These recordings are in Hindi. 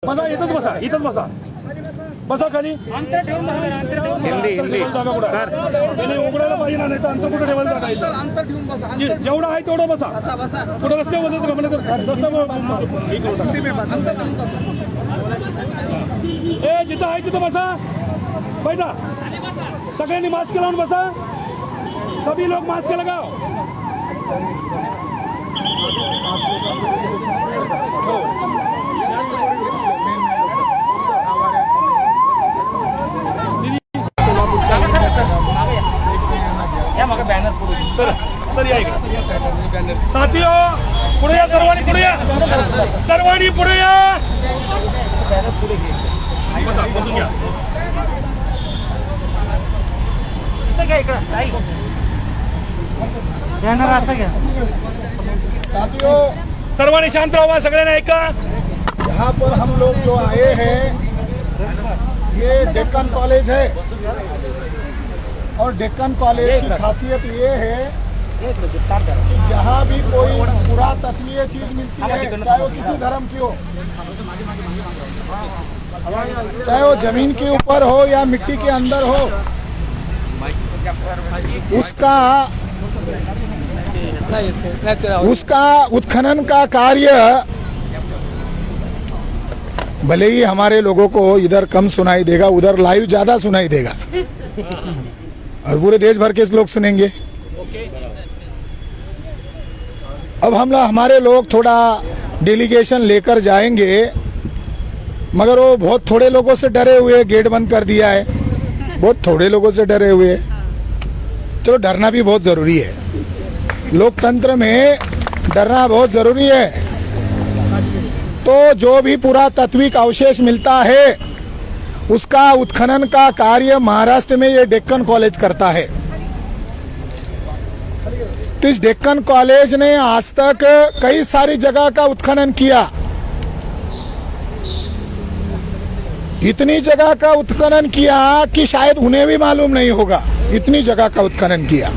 बसा इथंच बसा इथंच बसा बसा खाली अंतर ठेवून हिंदी जागा कुठं त्याने उघडायला पाहिजे ना, नाही तर अंतर कुठं ठेवायला जागा इथं. अंतर ठेवून बसा. जेवढं आहे तेवढं बसा. बसा. कुठं रस्त्यावर बसायचं का म्हणलं तर ए जिथं आहे तिथं बसा बैठा. सगळ्यांनी मास्क लावून बसा. सभी लोग मास्क लगाओ. सर या इकडे साथियो पुढे या. सर्वांनी पुढे या. सर्वांनी पुढे या. बसा बसून घ्या. साथियों, सर्वांनी शांत राहा. सगळ्यांना ऐका. यहाँ पर हम लोग जो आए हैं ये डेक्कन कॉलेज है और डेक्कन कॉलेज की खासियत ये है कि जहाँ भी कोई पुरातत्वीय चीज मिलती है, चाहे वो किसी धर्म की हो, चाहे वो जमीन के ऊपर हो या मिट्टी के अंदर हो, उसका उत्खनन का कार्य भले ही हमारे लोगों को इधर कम सुनाई देगा, उधर लाइव ज्यादा सुनाई देगा और पूरे देश भर के लोग सुनेंगे. अब हमारे लोग थोड़ा डेलीगेशन लेकर जाएंगे, मगर वो बहुत थोड़े लोगों से डरे हुए गेट बंद कर दिया है. बहुत थोड़े लोगों से डरे हुए. चलो डरना भी बहुत जरूरी है. लोकतंत्र में डरना बहुत जरूरी है. तो जो भी पुरातात्विक अवशेष मिलता है उसका उत्खनन का कार्य महाराष्ट्र में ये डेक्कन कॉलेज करता है. तो इस डेक्कन कॉलेज ने आज तक कई सारी जगह का उत्खनन किया. इतनी जगह का उत्खनन किया कि शायद उन्हें भी मालूम नहीं होगा. इतनी जगह का उत्खनन किया,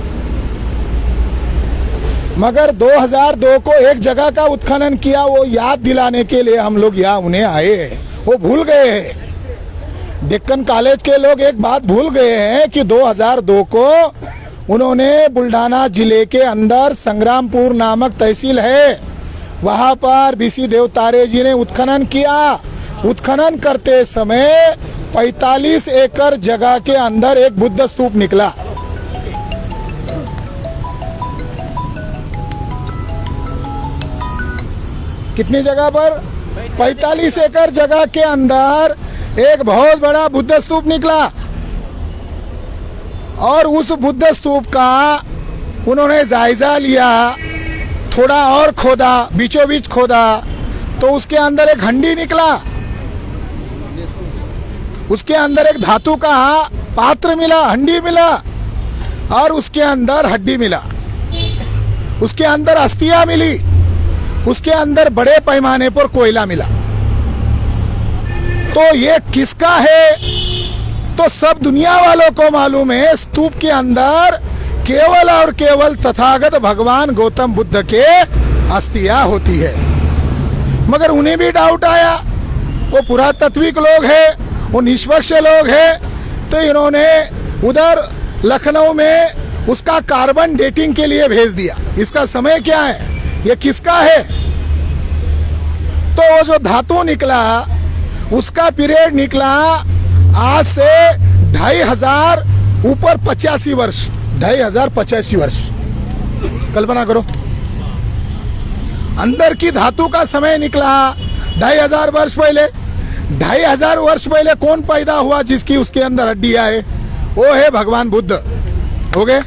मगर 2002 को एक जगह का उत्खनन किया. वो याद दिलाने के लिए हम लोग यहाँ उन्हें आए हैं. वो भूल गए हैं. डेक्कन कॉलेज के लोग एक बात भूल गए हैं कि 2002 को उन्होंने बुल्ढाना जिले के अंदर संग्रामपुर नामक तहसील है, वहाँ पर बीसी देवतारे जी ने उत्खनन किया. उत्खनन करते समय 45 एकड़ जगह के अंदर एक बुद्ध स्तूप निकला. कितनी जगह पर? 45 एकड़ जगह के अंदर एक बहुत बड़ा बुद्ध स्तूप निकला. और उस बुद्ध स्तूप का उन्होंने जायजा लिया. थोड़ा और खोदा, बीचों बीच खोदा, तो उसके अंदर एक हंडी निकला. उसके अंदर एक धातु का पात्र मिला, हंडी मिला, और उसके अंदर हड्डी मिला. उसके अंदर अस्थियां मिली. उसके अंदर बड़े पैमाने पर कोयला मिला. तो ये किसका है? तो सब दुनिया वालों को मालूम है. स्तूप के अंदर केवल और केवल तथागत भगवान गौतम बुद्ध के अस्थियां होती है. मगर उन्हें भी डाउट आया. वो पुरातात्विक लोग हैं, वो निष्पक्ष लोग हैं, तो इन्होंने उधर लखनऊ में उसका कार्बन डेटिंग के लिए भेज दिया. इसका समय क्या है, ये किसका है? तो वो जो धातु निकला उसका पीरियड निकला आज से 2500 ऊपर 85 वर्ष. 2585 वर्ष. कल्पना करो. अंदर की धातु का समय निकला 2500 वर्ष पहले. 2500 वर्ष पहले कौन पैदा हुआ जिसकी उसके अंदर हड्डियां है? वो है भगवान बुद्ध. हो गए.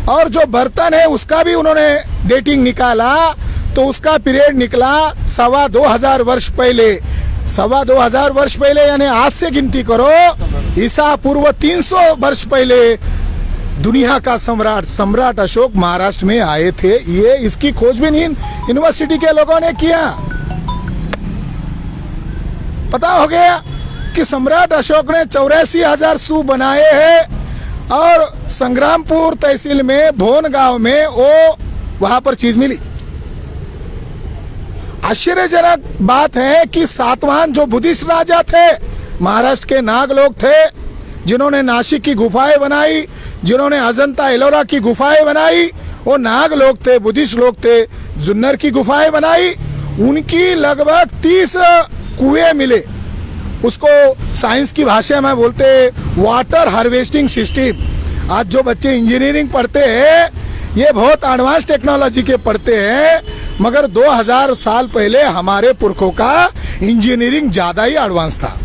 और जो बर्तन है उसका भी उन्होंने डेटिंग निकाला, तो उसका पीरियड निकला 2500 वर्ष पहले. 2500 वर्ष पहले यानी आज से गिनती करो, ईसा पूर्व 300 वर्ष पहले दुनिया का सम्राट अशोक महाराष्ट्र में आए थे. ये इसकी खोजबीन यूनिवर्सिटी के लोगों ने किया. पता हो गया कि सम्राट अशोक ने 84,000 स्तूप बनाए हैं. और संग्रामपुर तहसील में भोन गांव में वो वहां पर चीज मिली. आश्चर्यजनक बात है कि सातवाहन जो बुद्धिस्ट राजा थे, महाराष्ट्र के नाग लोग थे, जिन्होंने नासिक की गुफाएं बनाई, जिन्होंने अजंता एलोरा की गुफाएं बनाई, वो नाग लोग थे, बुद्धिस्ट लोग थे। जुन्नर की गुफाएं बनाई, उनकी लगभग 30 कुएं मिले। उसको साइंस की भाषा में बोलते वाटर हार्वेस्टिंग सिस्टम। आज जो बच्चे इंजीनियरिंग पढ़ते हैं, ये बहुत एडवांस टेक्नोलॉजी के पढ़ते हैं, मगर 2000 साल पहले हमारे पुरखों का इंजीनियरिंग ज्यादा ही एडवांस था।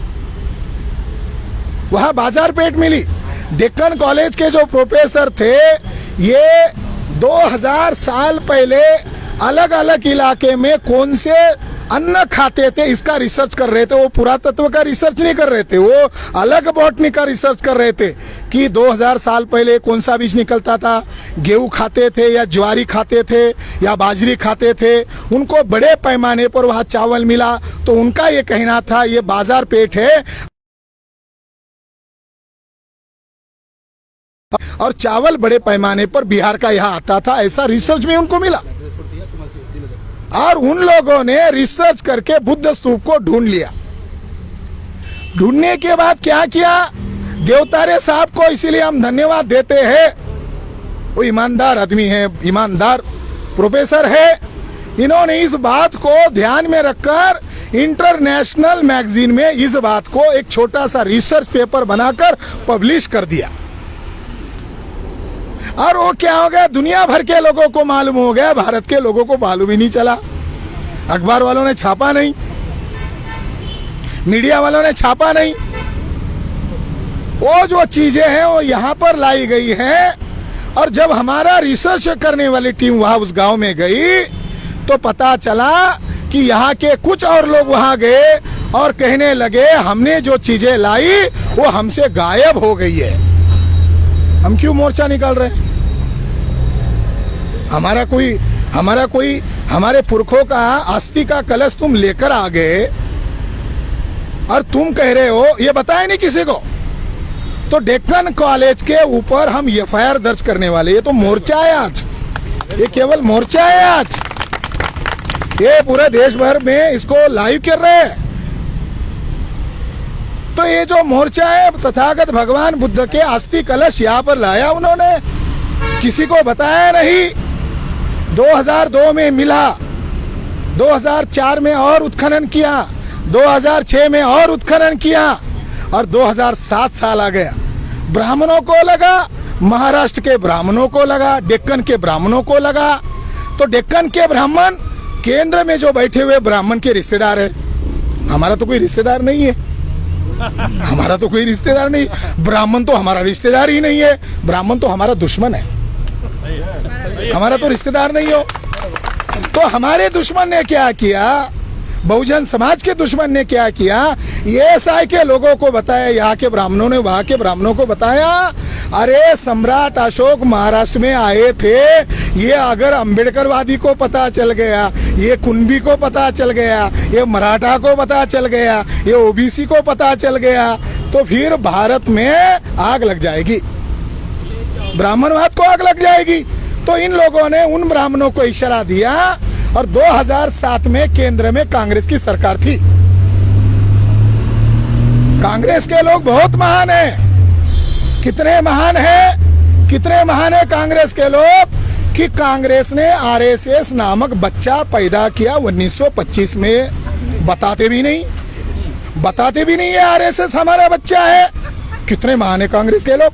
वह बाजार पेट मिली। डेक्कन कॉलेज के जो प्रोफेसर थे, ये 2000 साल पहले अलग अलग इलाके में कौन से अन्न खाते थे इसका रिसर्च कर रहे थे। वो पुरातत्व का रिसर्च नहीं कर रहे थे, वो अलग बॉटनी का रिसर्च कर रहे थे कि 2000 साल पहले कौन सा बीज निकलता था, गेहूं खाते थे या ज्वारी खाते थे या बाजरी खाते थे। उनको बड़े पैमाने पर वहाँ चावल मिला, तो उनका ये कहना था ये बाजार पेट है और चावल बड़े पैमाने पर बिहार का यहाँ आता था, ऐसा रिसर्च में उनको मिला। और उन लोगों ने रिसर्च करके बुद्ध स्तूप को ढूंढ लिया। ढूंढने के बाद क्या किया, देवतारे साहब को इसीलिए हम धन्यवाद देते हैं, वो ईमानदार आदमी है, ईमानदार प्रोफेसर है। इन्होंने इस बात को ध्यान में रखकर इंटरनेशनल मैगजीन में इस बात को एक छोटा सा रिसर्च पेपर बनाकर पब्लिश कर दिया। और वो क्या हो गया, दुनिया भर के लोगों को मालूम हो गया, भारत के लोगों को मालूम ही नहीं चला। अखबार वालों ने छापा नहीं, मीडिया वालों ने छापा नहीं। वो जो चीजें हैं वो यहाँ पर लाई गई हैं। और जब हमारा रिसर्च करने वाली टीम वहां उस गांव में गई, तो पता चला कि यहाँ के कुछ और लोग वहां गए और कहने लगे हमने जो चीजें लाई वो हमसे गायब हो गई है। हम क्यों मोर्चा निकाल रहे हैं? हमारे पुरखों का अस्थि का कलश तुम लेकर आ गए और तुम कह रहे हो, ये बताया नहीं किसी को। तो डेक्कन कॉलेज के ऊपर हम एफआईआर दर्ज करने वाले, ये तो मोर्चा है आज, ये केवल मोर्चा है आज। ये पूरे देश भर में इसको लाइव कर रहे हैं। तो ये जो मोर्चा है, तथागत भगवान बुद्ध के अस्थि कलश यहाँ पर लाया उन्होंने, किसी को बताया नहीं। 2002 में मिला, 2004 में और उत्खनन किया, 2006 में और उत्खनन किया और 2007 साल आ गया। ब्राह्मणों को लगा, महाराष्ट्र के ब्राह्मणों को लगा, डेक्कन के ब्राह्मणों को लगा। तो डेक्कन के ब्राह्मण केंद्र में जो बैठे हुए ब्राह्मण के रिश्तेदार है। हमारा तो कोई रिश्तेदार नहीं है, हमारा तो कोई रिश्तेदार नहीं। ब्राह्मण तो हमारा रिश्तेदार ही नहीं है, ब्राह्मण तो हमारा दुश्मन है, हमारा तो रिश्तेदार नहीं हो। तो हमारे दुश्मन ने क्या किया, बहुजन समाज के दुश्मन ने क्या किया, एएसआई के लोगों को बताया, यहाँ के ब्राह्मणों ने वहां के ब्राह्मणों को बताया, अरे सम्राट अशोक महाराष्ट्र में आए थे, ये अगर अंबेडकरवादी को पता चल गया, ये कुंभी को पता चल गया, ये मराठा को पता चल गया, ये ओबीसी को पता चल गया, तो फिर भारत में आग लग जाएगी, ब्राह्मणवाद को आग लग जाएगी। तो इन लोगों ने उन ब्राह्मणों को इशारा दिया और 2007 में केंद्र में कांग्रेस की सरकार थी। कांग्रेस के लोग बहुत महान हैं। कितने महान हैं, कितने महान है कांग्रेस के लोग कि कांग्रेस ने आरएसएस नामक बच्चा पैदा किया 1925 में। बताते भी नहीं है आरएसएस हमारा बच्चा है। कितने महान है कांग्रेस के लोग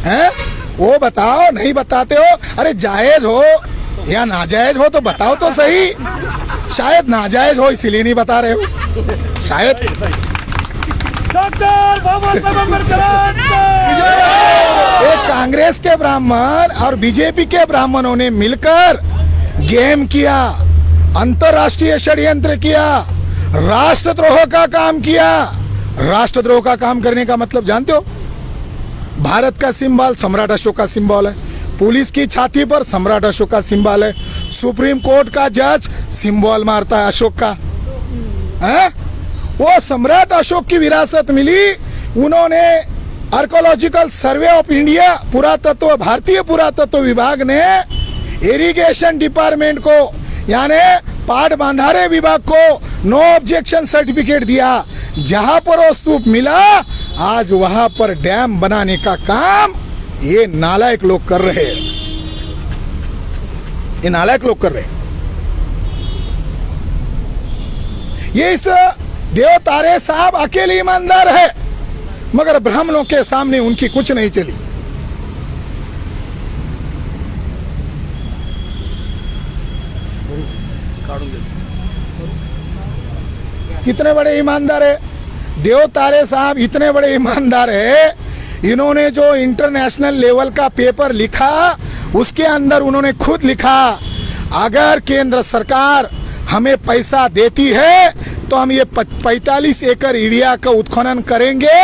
हैं, वो बताओ, नहीं बताते हो। अरे जायज हो या नाजायज हो तो बताओ तो सही। शायद नाजायज हो इसीलिए नहीं बता रहे हो, शायद। डॉक्टर बाबा साहब अम्बेडकर। एक कांग्रेस के ब्राह्मण और बीजेपी के ब्राह्मणों ने मिलकर गेम किया, अंतरराष्ट्रीय षड्यंत्र किया, राष्ट्रद्रोह का काम किया। राष्ट्रद्रोह का काम करने का मतलब जानते हो? भारत का सिंबल सम्राट अशोक का सिंबल है, पुलिस की छाती पर सम्राट अशोक का सिंबल है, सुप्रीम कोर्ट का जज सिंबल मारता है अशोक का है? वो सम्राट अशोक की विरासत मिली। उन्होंने आर्कोलॉजिकल सर्वे ऑफ इंडिया, पुरातत्व, भारतीय पुरातत्व विभाग ने इरिगेशन डिपार्टमेंट को, यानी पाट बांधारे विभाग को नो ऑब्जेक्शन सर्टिफिकेट दिया। जहां पर वो स्तूप मिला, आज वहां पर डैम बनाने का काम ये नालायक लोग कर रहे हैं। ये नालायक लोग कर रहे हैं। ये इस देव तारे साहब अकेले ईमानदार है, मगर ब्राह्मणों के सामने उनकी कुछ नहीं चली। कितने बड़े ईमानदार है देव तारे साहब, इतने बड़े ईमानदार है। इन्होंने जो इंटरनेशनल लेवल का पेपर लिखा, उसके अंदर उन्होंने खुद लिखा, अगर केंद्र सरकार हमें पैसा देती है तो हम ये 45 एकड़ एरिया का उत्खनन करेंगे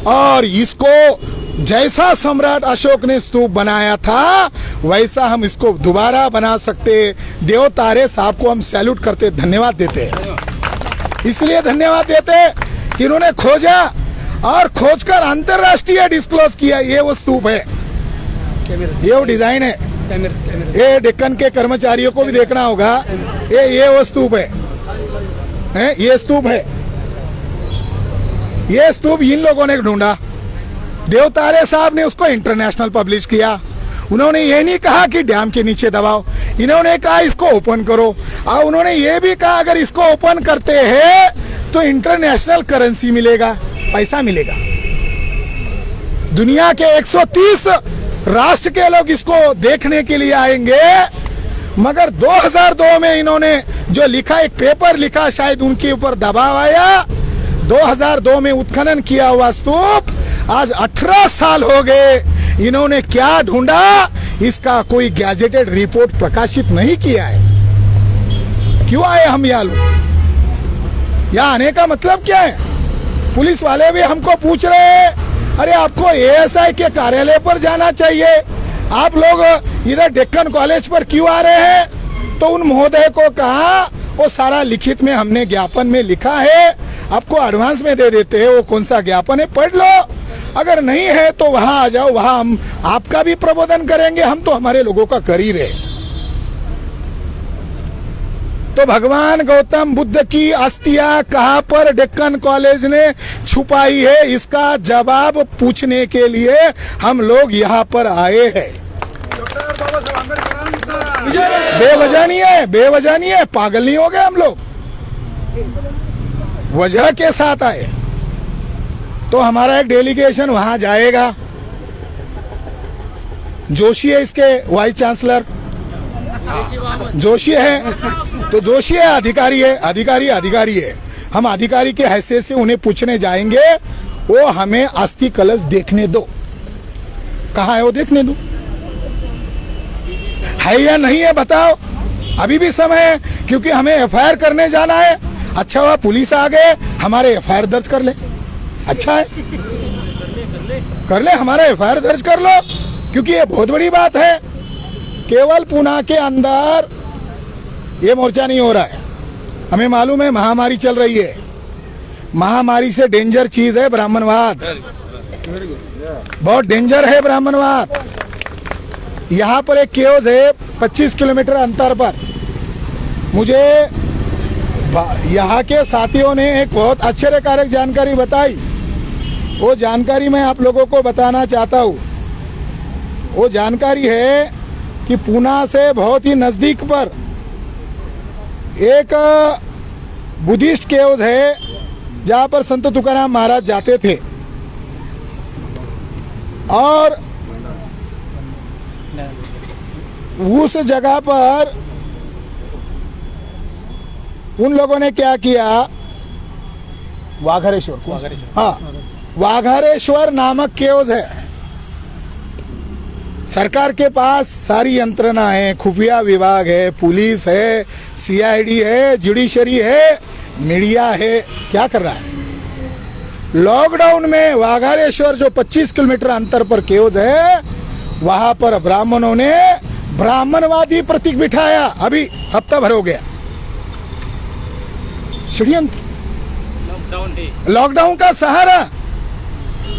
और इसको जैसा सम्राट अशोक ने स्तूप बनाया था वैसा हम इसको दोबारा बना सकते। देव तारे साहब को हम सैल्यूट करते, धन्यवाद देते। इसलिए धन्यवाद देते कि इन्होंने खोजा और खोजकर अंतरराष्ट्रीय डिस्क्लोज किया। ये वो स्तूप है, ये वो डिजाइन है। ये डेक्कन के कर्मचारियों को भी देखना होगा। ये वो स्तूप है, ये स्तूप है। ये स्तूप इन लोगों ने ढूंढा, देव तारे साहब ने उसको इंटरनेशनल पब्लिश किया। उन्होंने ये नहीं कहा कि डैम के नीचे दबाओ, इन्होंने कहा इसको ओपन करो। और उन्होंने ये भी कहा अगर इसको ओपन करते हैं तो इंटरनेशनल करेंसी मिलेगा, पैसा मिलेगा। दुनिया के 130 राष्ट्र के लोग इसको देखने के लिए आएंगे। मगर 2002 में इन्होंने जो लिखा, एक पेपर लिखा, शायद उनके ऊपर दबाव आया। 2002 में उत्खनन किया हुआ स्तूप आज 18 साल हो गए। इन्होंने क्या ढूंढा, इसका कोई गैजेटेड रिपोर्ट प्रकाशित नहीं किया है। क्यों आए हम यहाँ लोग? यहाँ आने का मतलब क्या है? पुलिस वाले भी हमको पूछ रहे हैं, अरे आपको एएसआई के कार्यालय पर जाना चाहिए, आप लोग इधर डेक्कन कॉलेज पर क्यों आ रहे हैं? तो उन महोदय को कहा, वो सारा लिखित में हमने ज्ञापन में लिखा है, आपको एडवांस में दे देते हैं। वो कौन सा ज्ञापन है, पढ़ लो। अगर नहीं है तो वहां आ जाओ, वहां हम आपका भी प्रबोधन करेंगे। हम तो हमारे लोगों का कर ही रहे। तो भगवान गौतम बुद्ध की अस्थियां कहां पर डेक्कन कॉलेज ने छुपाई है, इसका जवाब पूछने के लिए हम लोग यहाँ पर आए हैं। बेवजह नहीं है, बेवजह नहीं है, पागल नहीं हो गए हम लोग, वजह के साथ आए। तो हमारा एक डेलीगेशन वहां जाएगा। जोशी है इसके वाइस चांसलर, जोशी है, तो जोशी है, अधिकारी है, अधिकारी है। हम अधिकारी के हैसियत से उन्हें पूछने जाएंगे, वो हमें अस्थि कलश देखने दो। कहाँ है वो, देखने दो, है या नहीं है बताओ। अभी भी समय है, क्योंकि हमें एफआईआर करने जाना है। अच्छा हुआ पुलिस आ गए, हमारे एफआईआर दर्ज कर ले। अच्छा है, कर ले, हमारा एफआईआर दर्ज कर लो, क्योंकि ये बहुत बड़ी बात है। केवल पुणे के अंदर ये मोर्चा नहीं हो रहा है, हमें मालूम है महामारी चल रही है। महामारी से डेंजर चीज है ब्राह्मणवाद, बहुत डेंजर है ब्राह्मणवाद। यहाँ पर एक केओस है 25 किलोमीटर अंतर पर। मुझे यहाँ के साथियों ने एक बहुत आश्चर्यकारक जानकारी बताई, वो जानकारी मैं आप लोगों को बताना चाहता हूँ। वो जानकारी है कि पुणे से बहुत ही नज़दीक पर एक बुद्धिस्ट केव्स है, जहाँ पर संत तुकाराम महाराज जाते थे। और उस जगह पर उन लोगों ने क्या किया, वाघरेश्वर, हाँ, वाघरेश्वर नामक केव्स है। सरकार के पास सारी यंत्रणा है, खुफिया विभाग है, पुलिस है, सीआईडी है, जुडिशरी है, मीडिया है। क्या कर रहा है? लॉकडाउन में वाघरेश्वर जो 25 किलोमीटर अंतर पर केव्स है, वहां पर ब्राह्मणों ने ब्राह्मणवादी प्रतीक बिठाया। अभी हफ्ता भर हो गया, षड्यंत्र, लॉकडाउन का सहारा,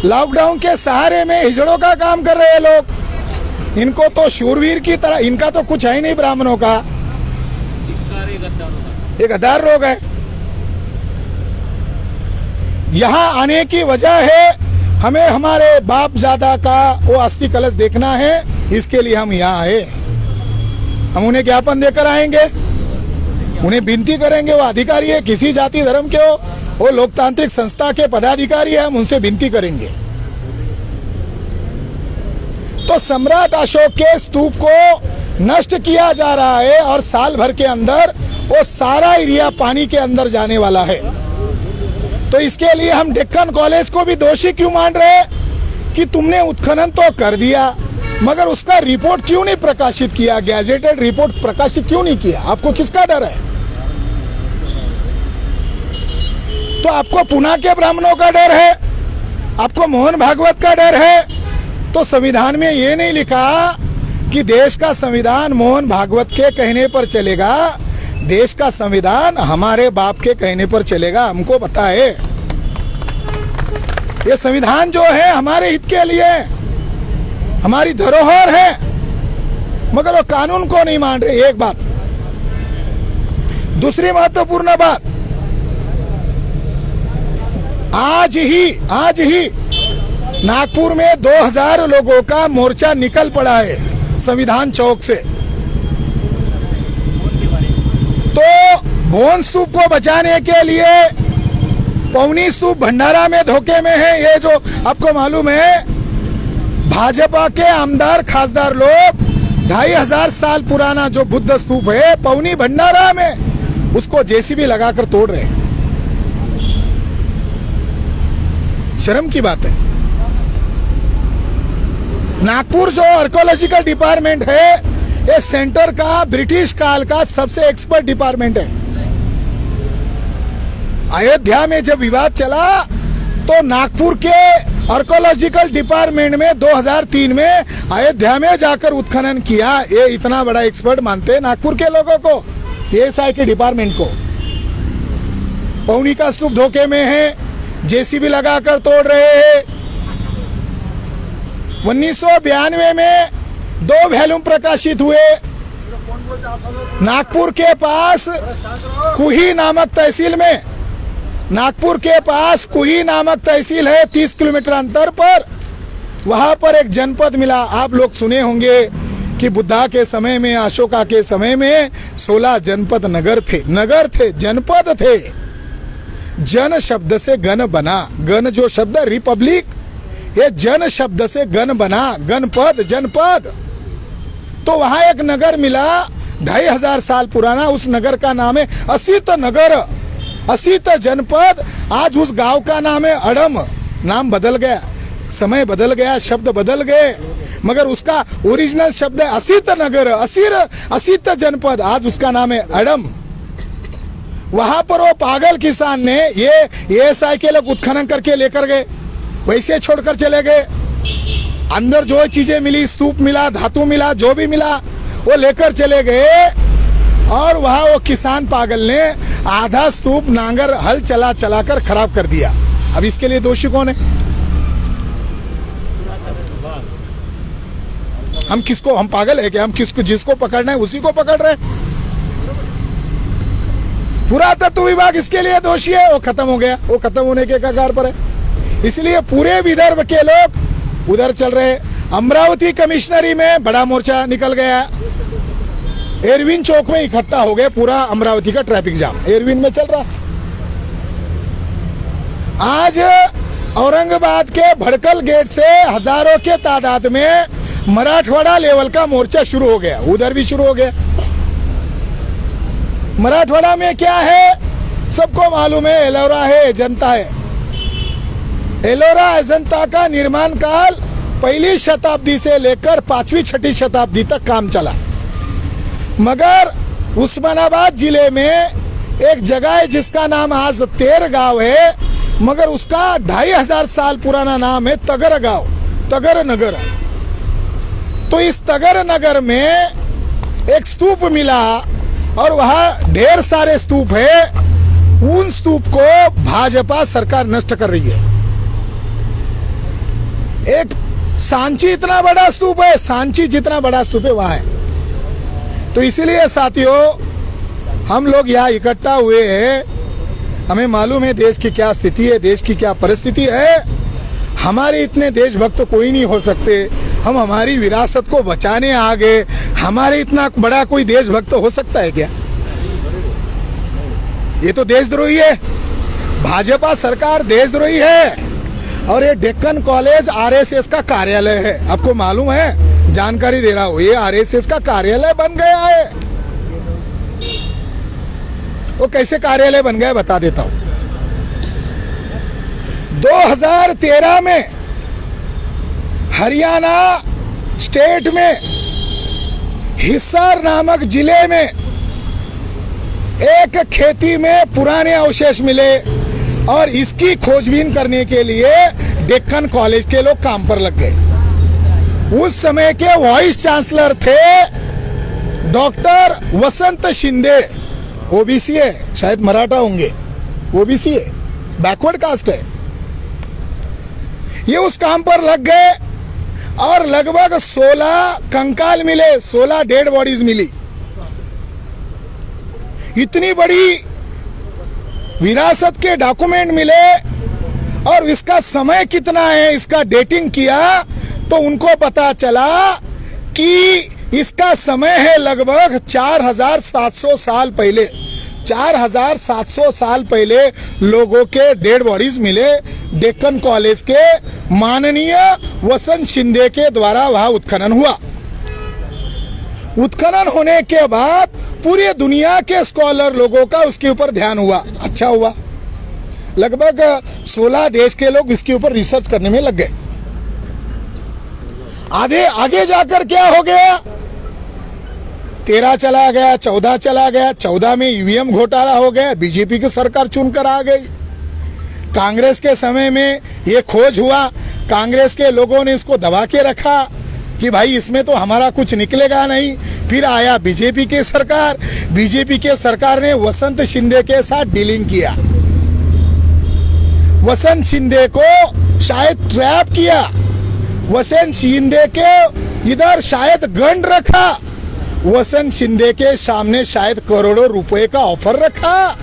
लॉकडाउन के सहारे में हिजड़ों का काम कर रहे हैं लोग। इनको तो शूरवीर की तरह, इनका तो कुछ है ही नहीं ब्राह्मणों का। ये गद्दार लोग हैं। यहां आने की वजह है हमें हमारे बाप जादा का वो अस्थि कलश देखना है, इसके लिए हम यहाँ आए। हम उन्हें ज्ञापन देकर आएंगे, उन्हें विनती करेंगे। वो अधिकारी है, किसी जाति धर्म के हो, वो लोकतांत्रिक संस्था के पदाधिकारी है, हम उनसे विनती करेंगे। तो सम्राट अशोक के स्तूप को नष्ट किया जा रहा है और साल भर के अंदर वो सारा एरिया पानी के अंदर जाने वाला है। तो इसके लिए हम डेक्कन कॉलेज को भी दोषी क्यों मान रहे कि तुमने उत्खनन तो कर दिया, मगर उसका रिपोर्ट क्यों नहीं प्रकाशित किया, गैजेटेड रिपोर्ट प्रकाशित क्यों नहीं किया? आपको किसका डर है? तो आपको पुणे के ब्राह्मणों का डर है, आपको मोहन भागवत का डर है। तो संविधान में ये नहीं लिखा कि देश का संविधान मोहन भागवत के कहने पर चलेगा, देश का संविधान हमारे बाप के कहने पर चलेगा। हमको पता है ये संविधान जो है हमारे हित के लिए, हमारी धरोहर है, मगर वो कानून को नहीं मान रहे। एक बात। दूसरी महत्वपूर्ण बात, आज ही नागपुर में 2000 लोगों का मोर्चा निकल पड़ा है संविधान चौक से। तो भुवन स्तूप को बचाने के लिए पवनी स्तूप भंडारा में धोखे में है। ये जो आपको मालूम है, भाजपा के आमदार खासदार लोग 2500 साल पुराना जो बुद्ध स्तूप है पवनी भंडारा में, उसको जेसीबी लगाकर तोड़ रहे हैं। शर्म की बात है। नागपुर जो आर्कोलॉजिकल डिपार्टमेंट है, ये सेंटर का ब्रिटिश काल का सबसे एक्सपर्ट डिपार्टमेंट है। अयोध्या में जब विवाद चला तो नागपुर के आर्कोलॉजिकल डिपार्टमेंट में 2003 में अयोध्या में जाकर उत्खनन किया। ये इतना बड़ा एक्सपर्ट मानते हैं नागपुर के लोगों को, एएसआई के डिपार्टमेंट को। पौनी का स्तूप धोखे में है, जेसीबी लगाकर तोड़ रहे हैं। 1992 में 2 वॉल्यूम प्रकाशित हुए। नागपुर के पास कुही नामक तहसील में, नागपुर के पास कुही नामक तहसील है 30 किलोमीटर अंतर पर, वहां पर एक जनपद मिला। आप लोग सुने होंगे कि बुद्धा के समय में, अशोका के समय में 16 जनपद नगर थे, जनपद थे। जन शब्द से गण बना, गण जो शब्द रिपब्लिक, ये जन शब्द से गण बना, गणपद, जनपद। तो वहां एक नगर मिला 2500 साल पुराना, उस नगर का नाम है असित नगर, असित जनपद। आज उस गांव का नाम है अड़म। नाम बदल गया, समय बदल गया, शब्द बदल गए, मगर उसका ओरिजिनल शब्द है असित नगर, असित जनपद। आज उसका नाम है अड़म। वहां पर वो पागल किसान ने ये साइकिल उत्खनन करके लेकर गए, वैसे छोड़कर चले गए। अंदर जो चीजें मिली, स्तूप मिला, धातु मिला, जो भी मिला वो लेकर चले गए। और वहां वो किसान पागल ने आधा स्तूप नांगर हल चला कर खराब कर दिया। अब इसके लिए दोषी कौन है? हम पागल है क्या? हम जिसको पकड़ना है उसी को पकड़ रहे हैं। पुरातत्व विभाग इसके लिए दोषी है। वो खत्म हो गया, वो खत्म होने के कगार पर है। इसलिए पूरे विदर्भ के लोग उधर चल रहे। अमरावती कमिश्नरी में बड़ा मोर्चा निकल गया, एरविन चौक में इकट्ठा हो गए। पूरा अमरावती का ट्रैफिक जाम एरविन में चल रहा। आज औरंगाबाद के भड़कल गेट से हजारों के तादाद में मराठवाड़ा लेवल का मोर्चा शुरू हो गया, उधर भी शुरू हो गया। मराठवाड़ा में क्या है सबको मालूम है, एलोरा है, अजंता है। एलोरा अजंता का निर्माण काल 1ली शताब्दी से लेकर 5वीं 6ठी शताब्दी तक काम चला। मगर उस्मानाबाद जिले में एक जगह है जिसका नाम आज तेर गांव है, मगर उसका 2500 साल पुराना नाम है तगर गांव, तगर नगर। तो इस तगर नगर में एक स्तूप मिला और वहां ढेर सारे स्तूप है। उन स्तूप को भाजपा सरकार नष्ट कर रही है। एक सांची इतना बड़ा स्तूप है, सांची जितना बड़ा स्तूप है वहां है। तो इसीलिए साथियों हम लोग यहाँ इकट्ठा हुए हैं, हमें मालूम है देश की क्या स्थिति है, देश की क्या परिस्थिति है। हमारे इतने देशभक्त कोई नहीं हो सकते। हम हमारी विरासत को बचाने आ गए। हमारे इतना बड़ा कोई देशभक्त हो सकता है क्या? ये तो देशद्रोही है। भाजपा सरकार देशद्रोही है। और ये डेक्कन कॉलेज आरएसएस का कार्यालय है। आपको मालूम है, जानकारी दे रहा हूं, ये आरएसएस का कार्यालय बन गया है। वो कैसे कार्यालय बन गया बता देता हूं। 2013 में हरियाणा स्टेट में हिसार नामक जिले में एक खेती में पुराने अवशेष मिले और इसकी खोजबीन करने के लिए डेक्कन कॉलेज के लोग काम पर लग गए। उस समय के वाइस चांसलर थे डॉक्टर वसंत शिंदे। ओबीसी है, शायद मराठा होंगे, ओबीसी है, बैकवर्ड कास्ट है। ये उस काम पर लग गए और लगभग 16 कंकाल मिले, 16 डेड बॉडीज मिली। इतनी बड़ी विरासत के डॉक्यूमेंट मिले और इसका समय कितना है, इसका डेटिंग किया तो उनको पता चला कि इसका समय है लगभग 4700 साल पहले। 4700 साल पहले लोगों के डेड बॉडीज मिले। डेक्कन कॉलेज के माननीय वसंत शिंदे के द्वारा वहां उत्खनन हुआ। उत्खनन होने के बाद पूरी दुनिया के स्कॉलर लोगों का उसके ऊपर ध्यान हुआ। अच्छा हुआ, लगभग 16 देश के लोग इसके ऊपर रिसर्च करने में लग गए। आगे जाकर क्या हो गया, 13 चला गया, 14 चला गया। 14 में ईवीएम घोटाला हो गया, बीजेपी की सरकार चुनकर आ गई। कांग्रेस के समय में ये खोज हुआ, कांग्रेस के लोगों ने इसको दबा के रखा कि भाई इसमें तो हमारा कुछ निकलेगा नहीं। फिर आया बीजेपी की सरकार। बीजेपी के सरकार ने वसंत शिंदे के साथ डीलिंग किया। वसंत शिंदे को शायद ट्रैप किया। वसंत शिंदे के इधर शायद गन रखा। वसंत शिंदे के सामने शायद करोड़ों रुपए का ऑफर रखा।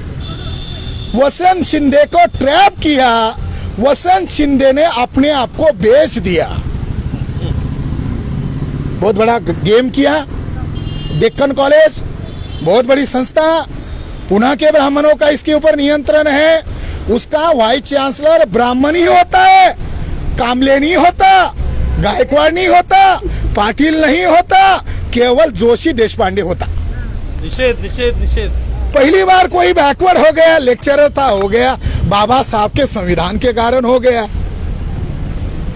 वसंत शिंदे को ट्रैप किया। वसंत शिंदे ने अपने आप को बेच दिया। बहुत बड़ा गेम किया। डेक्कन कॉलेज बहुत बड़ी संस्था, पुणे के ब्राह्मणों का इसके ऊपर नियंत्रण है। उसका वाइस चांसलर ब्राह्मण ही होता है, कामले नहीं होता, गायकवाड़ नहीं होता, पाटिल नहीं होता, केवल जोशी देशपांडे होता। निषेध निषेध निषेध। पहली बार कोई बैकवर्ड हो गया, लेक्चरर था हो गया, बाबा साहब के संविधान के कारण हो गया।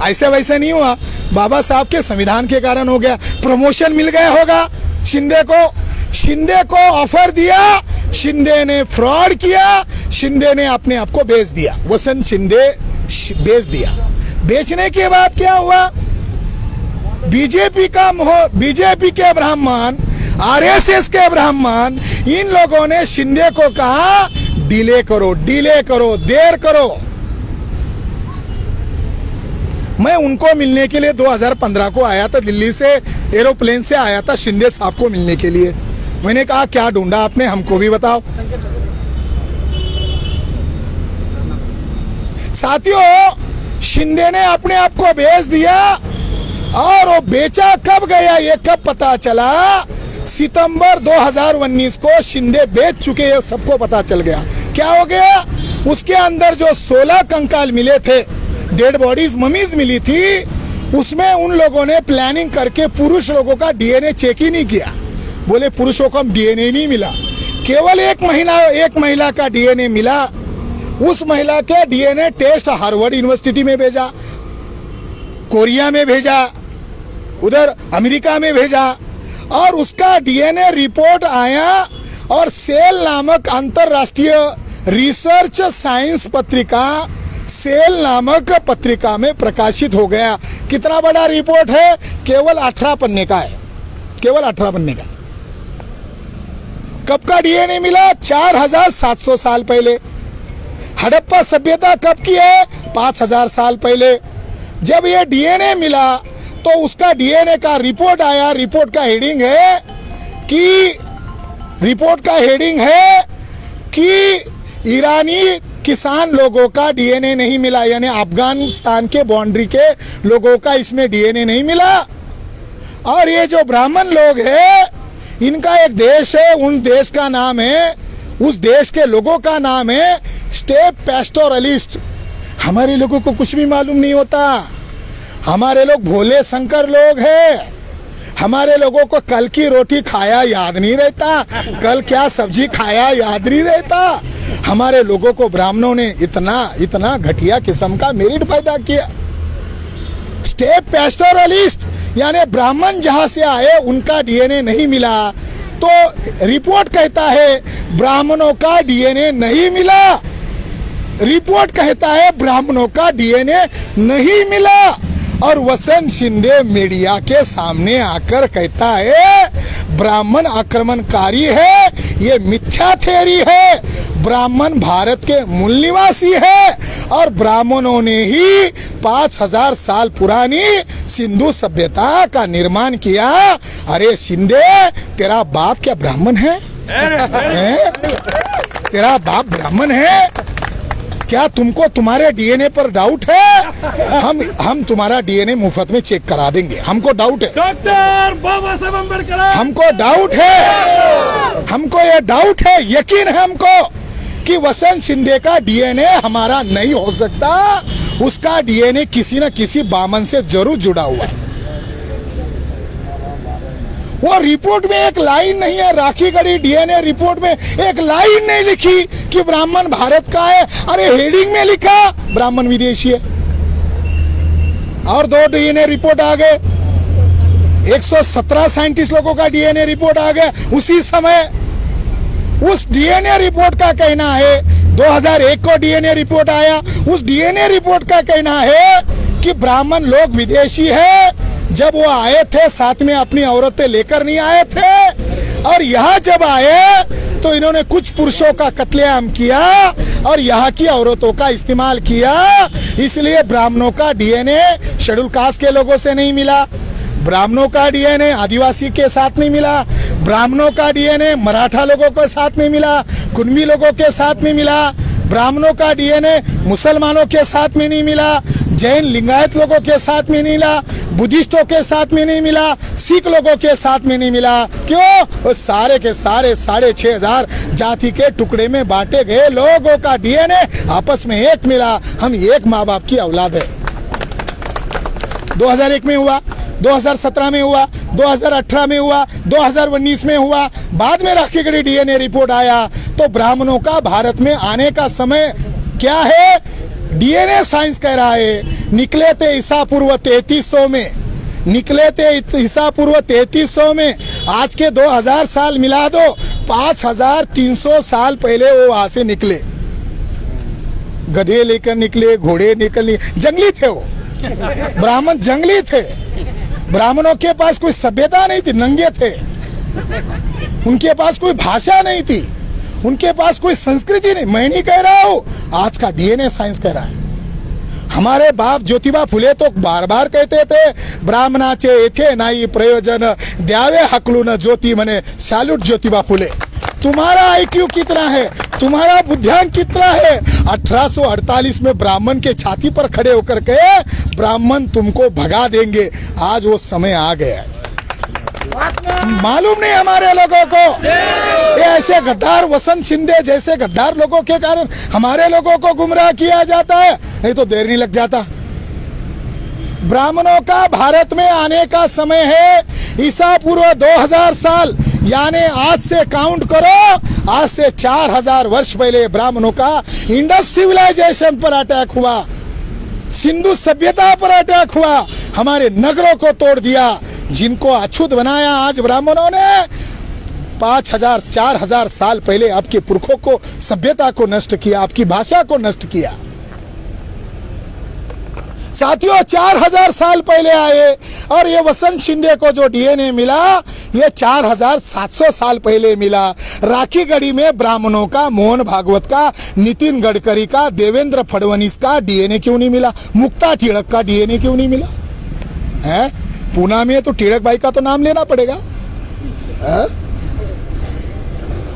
ऐसे वैसे नहीं हुआ, बाबा साहब के संविधान के कारण हो गया। प्रमोशन मिल गया होगा शिंदे को ऑफर दिया, शिंदे ने फ्रॉड किया, शिंदे ने अपने आप को बेच दिया। वसंत शिंदे बेच दिया। बेचने के बाद क्या हुआ, बीजेपी के ब्राह्मण, आरएसएस के ब्राह्मण, इन लोगों ने शिंदे को कहा डिले करो, देर करो। मैं उनको मिलने के लिए 2015 को आया था, दिल्ली से एरोप्लेन से आया था शिंदे साहब को मिलने के लिए। मैंने कहा क्या ढूंढा आपने, हमको भी बताओ। साथियों, शिंदे ने अपने आप को बेच दिया और वो बेचा कब गया ये कब पता चला, सितंबर 2019 को शिंदे बेच चुके हैं, सबको पता चल गया। क्या हो गया, उसके अंदर जो 16 कंकाल मिले थे, डेड बॉडीज, ममीज मिली थी, उसमें उन लोगों ने प्लानिंग करके पुरुष लोगों का डीएनए चेक ही नहीं किया। बोले पुरुषों को डीएनए नहीं मिला, केवल एक महिला का डीएनए मिला। उस महिला के डीएनए टेस्ट हार्वर्ड यूनिवर्सिटी में भेजा, कोरिया में भेजा, उधर अमेरिका में भेजा और उसका डीएनए रिपोर्ट आया और सेल नामक अंतरराष्ट्रीय रिसर्च साइंस पत्रिका, सेल नामक पत्रिका में प्रकाशित हो गया। कितना बड़ा रिपोर्ट है, केवल 18 पन्ने का है, केवल 18 पन्ने का। कब का डीएनए मिला, 4700 साल पहले। हड़प्पा सभ्यता कब की है, 5000 साल पहले। जब ये डीएनए मिला तो उसका डीएनए का रिपोर्ट आया। रिपोर्ट का हेडिंग है कि रिपोर्ट का हेडिंग है कि ईरानी किसान लोगों का डीएनए नहीं मिला, यानी अफगानिस्तान के बाउंड्री के लोगों का इसमें डीएनए नहीं मिला। और ये जो ब्राह्मण लोग हैं, इनका एक देश है, उन देश का नाम है, उस देश के लोगों का नाम है स्टेप पैस्टोरलिस्ट। हमारे लोगों को कुछ भी मालूम नहीं होता। हमारे लोग भोले शंकर लोग हैं। हमारे लोगों को कल की रोटी खाया याद नहीं रहता, कल क्या सब्जी खाया याद नहीं रहता। हमारे लोगों को ब्राह्मणों ने इतना घटिया किस्म का मेरिट पैदा किया। स्टेप पैस्टोरलिस्ट यानी ब्राह्मण जहां से आए उनका डीएनए नहीं मिला, तो रिपोर्ट कहता है ब्राह्मणों का डीएनए नहीं मिला। रिपोर्ट कहता है ब्राह्मणों का डीएनए नहीं मिला। और वसंत शिंदे मीडिया के सामने आकर कहता है ब्राह्मण आक्रमणकारी है, ये मिथ्या थ्योरी है। ब्राह्मण भारत के मूल निवासी है और ब्राह्मणों ने ही 5000 साल पुरानी सिंधु सभ्यता का निर्माण किया। अरे शिंदे, तेरा बाप क्या ब्राह्मण है? तेरा बाप ब्राह्मण है क्या? तुमको तुम्हारे डीएनए पर डाउट है? हम तुम्हारा डीएनए मुफ्त में चेक करा देंगे। हमको डाउट है डॉक्टर बाबा साहब अम्बेडकर, हमको डाउट है, हमको ये डाउट है, यकीन है हमको कि वसंत शिंदे का डीएनए हमारा नहीं हो सकता। उसका डीएनए किसी न किसी बामन से जरूर जुड़ा हुआ है। वो रिपोर्ट में एक लाइन नहीं है, राखी गढ़ी डीएनए रिपोर्ट में एक लाइन नहीं लिखी कि ब्राह्मण भारत का है। अरे हेडिंग में लिखा ब्राह्मण विदेशी है। और 2 डीएनए रिपोर्ट आ गए, 117 साइंटिस्ट लोगों का डीएनए रिपोर्ट आ गया उसी समय। उस डीएनए रिपोर्ट का कहना है 2001 को डीएनए रिपोर्ट आया, उस डीएनए रिपोर्ट का कहना है कि ब्राह्मण लोग विदेशी है। जब वो आए थे साथ में अपनी औरतें लेकर नहीं आए थे, और यहाँ जब आए तो इन्होंने कुछ पुरुषों का कत्लेआम किया और यहाँ की औरतों का इस्तेमाल किया। इसलिए ब्राह्मणों का डीएनए शेड्यूल कास्ट के लोगों से नहीं मिला, ब्राह्मणों का डीएनए आदिवासी के साथ नहीं मिला, ब्राह्मणों का डीएनए मराठा लोगों के साथ नहीं मिला, कुनबी लोगों के साथ नहीं मिला, ब्राह्मणों का डीएनए मुसलमानों के साथ में नहीं मिला, जैन लिंगायत लोगों के साथ में नहीं मिला, बुद्धिस्टों के साथ में नहीं मिला, सिख लोगों के साथ में नहीं मिला। क्यों? वो सारे के सारे 6500 जाति के टुकड़े में बांटे गए लोगों का डीएनए आपस में एक मिला। हम एक माँ बाप की औलाद है। 2001 में हुआ, 2017 में हुआ, 2018 में हुआ, 2019 में हुआ, बाद में राखी गढ़ी डीएनए रिपोर्ट आया। तो ब्राह्मणों का भारत में आने का समय क्या है? डीएनए साइंस कह रहा है निकले थे ईसा पूर्व 3300 में, निकले थे ईसा पूर्व 3300 में। आज के 2000 साल मिला दो, 5300 साल पहले वो वहां से निकले। गधे लेकर निकले, घोड़े निकले, जंगली थे वो ब्राह्मण, जंगली थे। ब्राह्मणों के पास कोई सभ्यता नहीं थी, नंगे थे। उनके पास कोई भाषा नहीं थी, उनके पास कोई संस्कृति नहीं। मैं नहीं कह रहा हूं, आज का डीएनए साइंस कह रहा है। हमारे बाप ज्योतिबा फुले तो बार बार कहते थे ब्राह्मणाचे येथे नाही प्रयोजन, द्यावे हकलून ज्योति मने। सैल्यूट ज्योतिबा फुले। तुम्हारा आईक्यू कितना है, तुम्हारा बुद्धियांक कितना है? 1848 में ब्राह्मण के छाती पर खड़े होकर कहे ब्राह्मण तुमको भगा देंगे। आज वो समय आ गया है। मालूम नहीं हमारे लोगों को, ये ऐसे गद्दार वसंत शिंदे जैसे गद्दार लोगों के कारण हमारे लोगों को गुमराह किया जाता है, नहीं तो देर नहीं लग जाता। ब्राह्मणों का भारत में आने का समय है ईसा पूर्व 2000 साल, यानी आज से काउंट करो, आज से 4000 वर्ष पहले ब्राह्मणों का इंडस सिविलाइजेशन पर अटैक हुआ, सिंधु सभ्यता पर अटैक हुआ, हमारे नगरों को तोड़ दिया, जिनको अछूत बनाया आज ब्राह्मणों ने। 4000 साल पहले आपके पुरखों को, सभ्यता को नष्ट किया, आपकी भाषा को नष्ट किया। साथियों 4000 साल पहले आए और ये वसंत शिंदे को जो डीएनए मिला ये 4700 साल पहले मिला। राखी गढ़ी में ब्राह्मणों का, मोहन भागवत का, नितिन गडकरी का, देवेंद्र फडणवीस का डीएनए क्यों नहीं मिला? मुक्ता टिळक का डीएनए क्यों नहीं मिला? है पूना में तो टिळक भाई का तो नाम लेना पड़ेगा।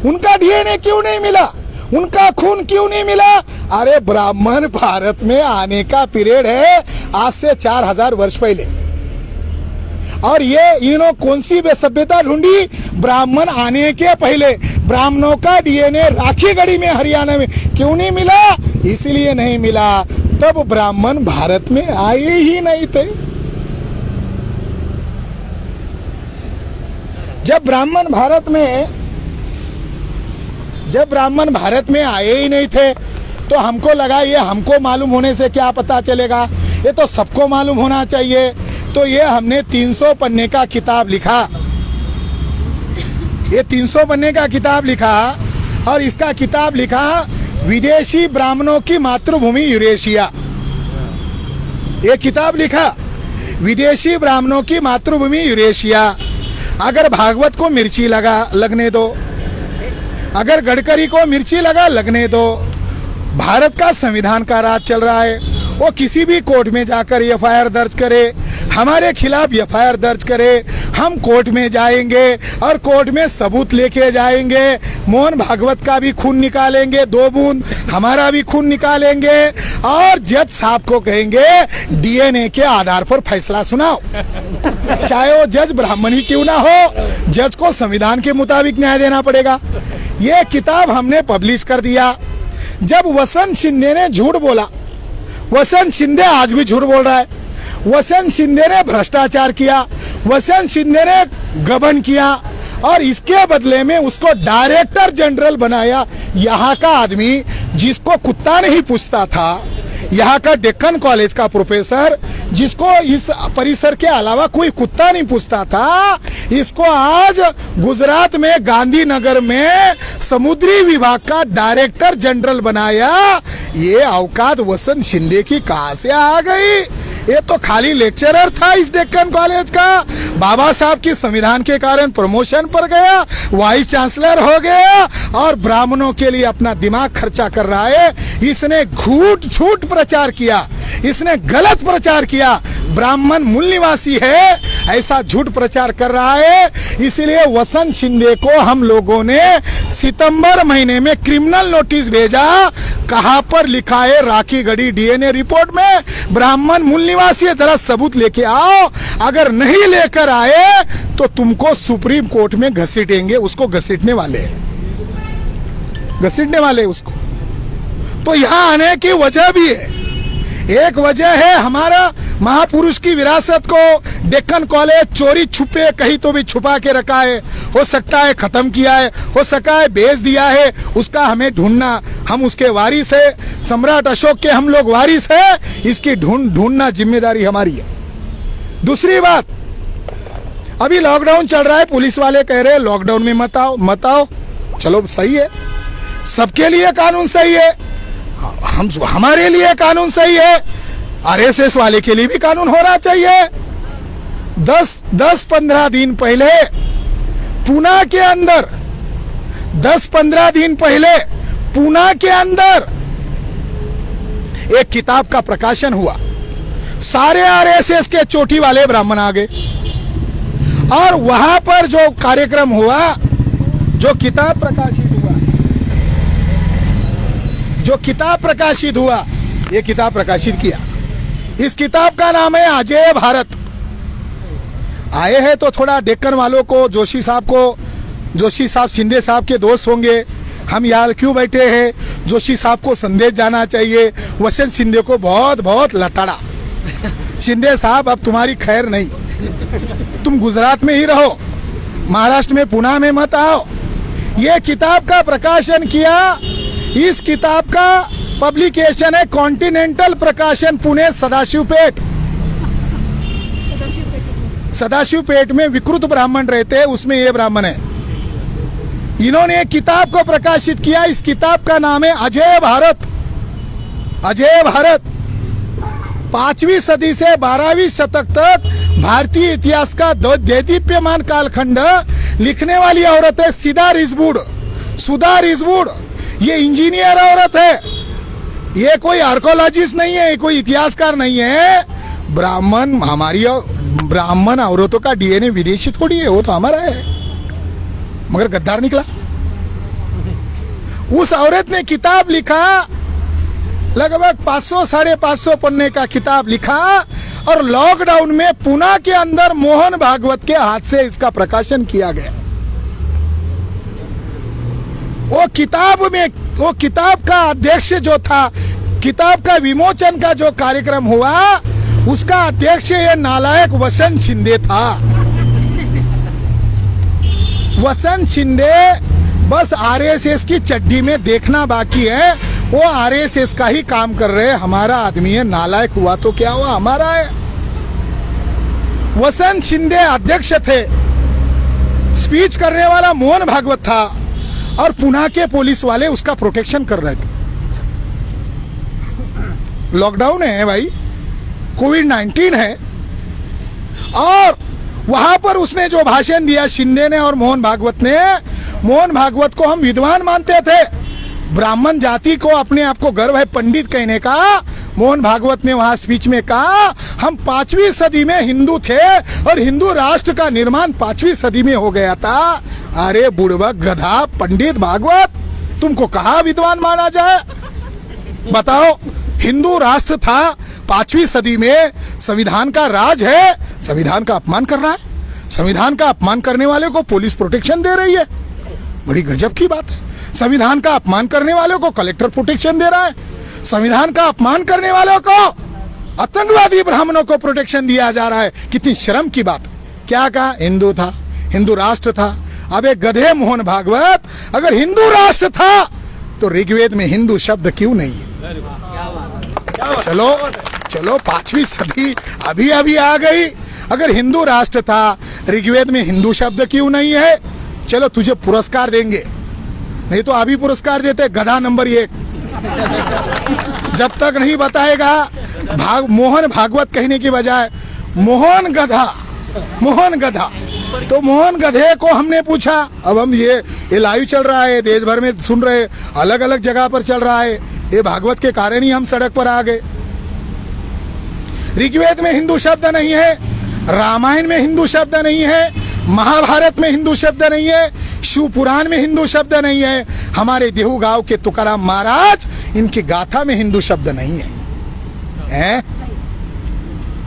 उनका डीएनए क्यों नहीं मिला, उनका खून क्यों नहीं मिला? अरे ब्राह्मण भारत में आने का पीरियड है आज से 4000 वर्ष पहले, और ये इन्होंने कौन सी सभ्यता ढूंढी? ब्राह्मण आने के पहले। ब्राह्मणों का डीएनए राखीगढ़ी में हरियाणा में क्यों नहीं मिला? इसलिए नहीं मिला, तब ब्राह्मण भारत में आए ही नहीं थे। जब ब्राह्मण भारत में आए ही नहीं थे तो हमको लगा ये हमको मालूम होने से क्या पता चलेगा, ये तो सबको मालूम होना चाहिए। तो ये हमने 300 पन्ने का किताब लिखा, ये 300 पन्ने का किताब लिखा, और इसका किताब लिखा विदेशी ब्राह्मणों की मातृभूमि यूरेशिया। ये किताब लिखा विदेशी ब्राह्मणों की मातृभूमि यूरेशिया। अगर भागवत को मिर्ची लगने दो, अगर गडकरी को मिर्ची लगने दो। भारत का संविधान का राज चल रहा है, वो किसी भी कोर्ट में जाकर एफआईआर दर्ज करे, हमारे खिलाफ एफआईआर दर्ज करे, हम कोर्ट में जाएंगे और कोर्ट में सबूत लेके जाएंगे। मोहन भागवत का भी खून निकालेंगे 2 बूंद, हमारा भी खून निकालेंगे, और जज साहब को कहेंगे डीएनए के आधार पर फैसला सुनाओ। चाहे वो जज ब्राह्मण ही क्यों ना हो, जज को संविधान के मुताबिक न्याय देना पड़ेगा। ये किताब हमने पब्लिश कर दिया। जब वसंत शिंदे ने झूठ बोला, वसंत शिंदे आज भी झूठ बोल रहा है, वसंत शिंदे ने भ्रष्टाचार किया, वसंत शिंदे ने गबन किया, और इसके बदले में उसको डायरेक्टर जनरल बनाया यहाँ का आदमी जिसको कुत्ता नहीं पूछता था, यहाँ का डेक्कन कॉलेज का प्रोफेसर जिसको इस परिसर के अलावा कोई कुत्ता नहीं पूछता था, इसको आज गुजरात में गांधीनगर में समुद्री विभाग का डायरेक्टर जनरल बनाया। ये औकात वसंत शिंदे की कहां से आ गई? ये तो खाली लेक्चरर था इस डेक्कन कॉलेज का, बाबा साहब की संविधान के कारण प्रमोशन पर गया, वाइस चांसलर हो गया, और ब्राह्मणों के लिए अपना दिमाग खर्चा कर रहा है। इसने झूठ प्रचार किया, इसने गलत प्रचार किया, ब्राह्मण मूल निवासी है ऐसा झूठ प्रचार कर रहा है। इसलिए वसंत शिंदे को हम लोगों ने सितंबर महीने में क्रिमिनल नोटिस भेजा। कहां पर लिखा है? राखीगढ़ी डीएनए रिपोर्ट में ब्राह्मण मूल निवासी है, जरा सबूत लेके आओ। अगर नहीं लेकर आए तो तुमको सुप्रीम कोर्ट में घसीटेंगे। उसको घसीटने वाले उसको। तो यहां आने की वजह भी है, एक वजह है हमारा महापुरुष की विरासत को डेक्कन कॉलेज चोरी छुपे कहीं तो भी छुपा के रखा है, हो सकता है खत्म किया है, हो सका है बेच दिया है, उसका हमें ढूंढना, हम उसके वारिस है, सम्राट अशोक के हम लोग वारिस है, इसकी ढूंढना जिम्मेदारी हमारी है। दूसरी बात, अभी लॉकडाउन चल रहा है, पुलिस वाले कह रहे हैं लॉकडाउन में मत आओ। चलो सही है, सबके लिए कानून सही है, हमारे लिए कानून सही है, आरएसएस वाले के लिए भी कानून होना चाहिए। 10-15 दिन पहले पूना के अंदर 10-15 दिन पहले पूना के अंदर एक किताब का प्रकाशन हुआ। सारे आरएसएस के चोटी वाले ब्राह्मण आ गए, और वहां पर जो कार्यक्रम हुआ, जो किताब प्रकाशित हुआ, ये किताब प्रकाशित किया। इस किताब का नाम है अजेय भारत। आए हैं तो थोड़ा डेक्कन वालों को, जोशी साहब शिंदे साहब के दोस्त होंगे, हम यहाँ क्यों बैठे हैं? जोशी साहब को संदेश जाना चाहिए, वसंत शिंदे को बहुत लताड़ा। शिंदे साहब अब तुम्हारी खैर नहीं, तुम गुजरात में ही रहो, महाराष्ट्र में पुणे में मत आओ। ये किताब का प्रकाशन किया। इस किताब का पब्लिकेशन है कॉन्टिनेंटल प्रकाशन, पुणे सदाशिवपेट में विकृत ब्राह्मण रहते हैं, उसमें ये ब्राह्मण है। इन्होंने एक किताब को प्रकाशित किया। इस किताब का नाम है अजेय भारत। 5वीं सदी से 12वीं शतक तक भारतीय इतिहास का देदीप्यमान कालखंड लिखने वाली औरत है सुधा रिजवुड। ये इंजीनियर औरत है, ये कोई आर्कोलॉजिस्ट नहीं है, कोई इतिहासकार नहीं है। ब्राह्मण औरतों का डीएनए विदेशी थोड़ी है, वो तो हमारा है, मगर गद्दार निकला। उस औरत ने किताब लिखा, लगभग 500 550 पन्ने का किताब लिखा, और लॉकडाउन में पुणे के अंदर मोहन भागवत के हाथ से इसका प्रकाशन किया गया। वो किताब का अध्यक्ष जो था, किताब का विमोचन का जो कार्यक्रम हुआ, उसका अध्यक्ष ये नालायक वसंत शिंदे था। वसंत शिंदे बस आरएसएस की चड्डी में देखना बाकी है, वो आरएसएस का ही काम कर रहे हैं। हमारा आदमी है, नालायक हुआ तो क्या हुआ, हमारा है। वसंत शिंदे अध्यक्ष थे, स्पीच करने वाला मोहन भागवत था, और पुणे के पुलिस वाले उसका प्रोटेक्शन कर रहे थे। लॉकडाउन है भाई, कोविड-19 है, और वहां पर उसने जो भाषण दिया शिंदे ने और मोहन भागवत ने, मोहन भागवत को हम विद्वान मानते थे, ब्राह्मण जाति को अपने आप को गर्व है पंडित कहने का। मोहन भागवत ने वहां स्पीच में कहा, हम 5वीं सदी में हिंदू थे और हिंदू राष्ट्र का निर्माण 5वीं सदी में हो गया था। अरे बुड़बक गधा पंडित भागवत, तुमको कहा विद्वान माना जाए? बताओ, हिंदू राष्ट्र था 5वीं सदी में, संविधान का राज है, संविधान का अपमान कर रहा है। संविधान का अपमान करने वाले को पुलिस प्रोटेक्शन दे रही है, बड़ी गजब की बात है। संविधान का अपमान करने वालों को कलेक्टर प्रोटेक्शन दे रहा है, संविधान का अपमान करने वालों को, आतंकवादी ब्राह्मणों को प्रोटेक्शन दिया जा रहा है। कितनी शर्म की बात। क्या कहा? हिंदू था, हिंदू राष्ट्र था। अबे गधे मोहन भागवत, अगर हिंदू राष्ट्र था तो ऋग्वेद में हिंदू शब्द क्यों नहीं है? चलो 5वीं सदी अभी अभी आ गई। अगर हिंदू राष्ट्र था, ऋग्वेद में हिंदू शब्द क्यों नहीं है? चलो तुझे पुरस्कार देंगे, नहीं तो अभी पुरस्कार देते गधा नंबर 1। जब तक नहीं बताएगा मोहन भागवत कहने की बजाय मोहन गधा, मोहन गधा, तो मोहन गधे को हमने पूछा। अब हम ये लाइव चल रहा है, देश भर में सुन रहे, अलग अलग जगह पर चल रहा है, ये भागवत के कारण ही हम सड़क पर आ गए। ऋग्वेद में हिंदू शब्द नहीं है, रामायण में हिंदू शब्द नहीं है, महाभारत में हिंदू शब्द नहीं है, शिव पुराण में हिंदू शब्द नहीं है, हमारे देहू गांव के तुकाराम महाराज, इनकी गाथा में हिंदू शब्द नहीं है, हैं?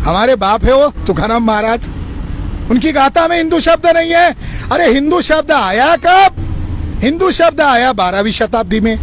हमारे बाप है वो तुकाराम महाराज, उनकी गाथा में हिंदू शब्द नहीं है। अरे हिंदू शब्द आया कब? हिंदू शब्द आया 12वीं शताब्दी में।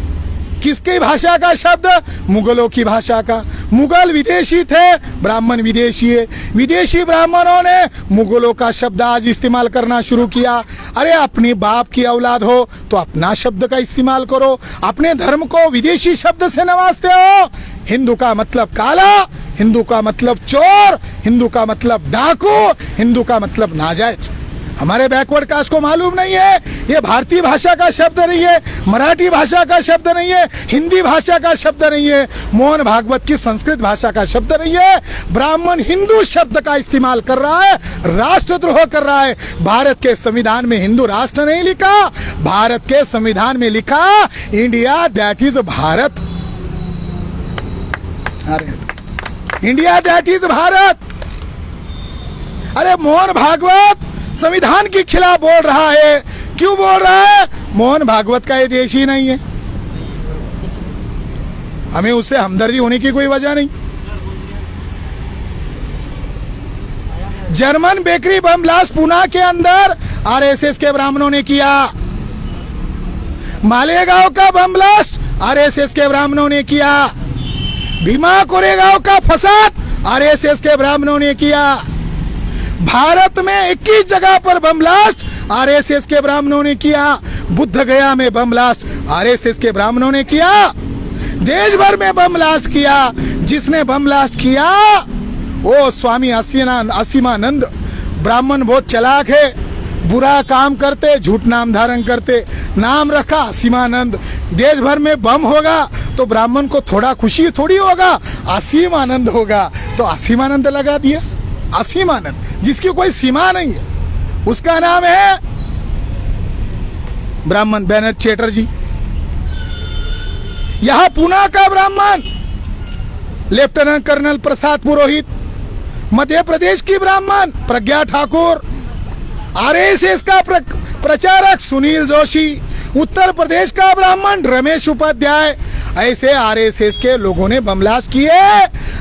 किसकी भाषा का शब्द? मुगलों की भाषा का। मुगल विदेशी थे, ब्राह्मण विदेशी है। विदेशी ब्राह्मणों ने मुगलों का शब्द आज इस्तेमाल करना शुरू किया। अरे अपने बाप की औलाद हो तो अपना शब्द का इस्तेमाल करो, अपने धर्म को विदेशी शब्द से नवाजते हो। हिंदू का मतलब काला, हिंदू का मतलब चोर, हिंदू का मतलब डाकू, हिंदू का मतलब नाजायज। हमारे बैकवर्ड कास्ट को मालूम नहीं है, ये भारतीय भाषा का शब्द नहीं है, मराठी भाषा का शब्द नहीं है, हिंदी भाषा का शब्द नहीं है, मोहन भागवत की संस्कृत भाषा का शब्द नहीं है। ब्राह्मण हिंदू शब्द का इस्तेमाल कर रहा है, राष्ट्रद्रोह कर रहा है। भारत के संविधान में हिंदू राष्ट्र नहीं लिखा, भारत के संविधान में लिखा इंडिया दैट इज भारत। अरे इंडिया दैट इज भारत। अरे मोहन भागवत संविधान के खिलाफ बोल रहा है, क्यों बोल रहा है? मोहन भागवत का ये देश ही नहीं है, हमें उससे हमदर्दी होने की कोई वजह नहीं। German bakery bomb blast Pune के अंदर आरएसएस के ब्राह्मणों ने किया। मालेगांव का बम ब्लास्ट आरएसएस के ब्राह्मणों ने किया। भीमा कोरेगांव का फसाद आरएसएस के ब्राह्मणों ने किया। भारत में 21 जगह पर बम ब्लास्ट आरएसएस के ब्राह्मणों ने किया। बुद्ध गया में बम ब्लास्ट आरएसएस के ब्राह्मणों ने किया। देश भर में बम ब्लास्ट किया। जिसने बम ब्लास्ट किया वो स्वामी असीमानंद, ब्राह्मण बहुत चालाक है, बुरा काम करते, झूठ नाम धारण करते, नाम रखा असीमानंद। देश भर में बम होगा तो ब्राह्मण को थोड़ा खुशी थोड़ी होगा, असीमानंद होगा तो असीमानंद लगा दिया। असीमानंद, जिसकी कोई सीमा नहीं है, उसका नाम है ब्राह्मण बेनट चैटर्जी। यहां पुणे का ब्राह्मण लेफ्टिनेंट कर्नल प्रसाद पुरोहित, मध्य प्रदेश की ब्राह्मण प्रज्ञा ठाकुर, आरएसएस का प्रचारक सुनील जोशी, उत्तर प्रदेश का ब्राह्मण रमेश उपाध्याय, ऐसे आरएसएस के लोगों ने बम ब्लास्ट किए।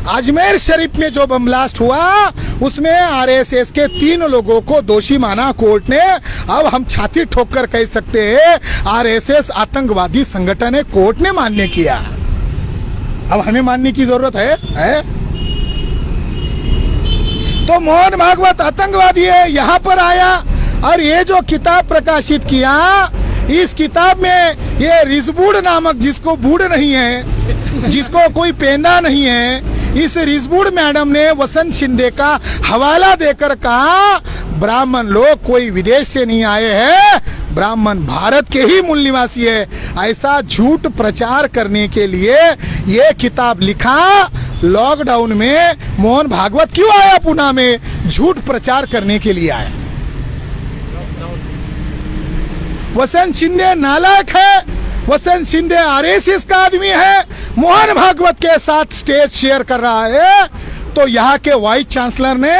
अजमेर शरीफ में जो बम ब्लास्ट हुआ उसमें आरएसएस के 3 लोगों को दोषी माना कोर्ट ने। अब हम छाती ठोक कर कह सकते हैं आरएसएस आतंकवादी संगठन है, कोर्ट ने मान्य किया। अब हमें मानने की जरूरत है? तो मोहन भागवत आतंकवादी है, यहाँ पर आया और ये जो किताब प्रकाशित किया, इस किताब में ये रिजबूड नामक, जिसको बूढ़ नहीं है, जिसको कोई पेंदा नहीं है, इस रिजबूड मैडम ने वसंत शिंदे का हवाला देकर कहा ब्राह्मण लोग कोई विदेश से नहीं आए हैं, ब्राह्मण भारत के ही मूल निवासी है। ऐसा झूठ प्रचार करने के लिए ये किताब लिखा। लॉकडाउन में मोहन भागवत क्यों आया पुणे में? झूठ प्रचार करने के लिए आया। वसंत शिंदे नालायक है, वसंत शिंदे आरएसएस का आदमी है, मोहन भागवत के साथ स्टेज शेयर कर रहा है। तो यहाँ के वाइस चांसलर ने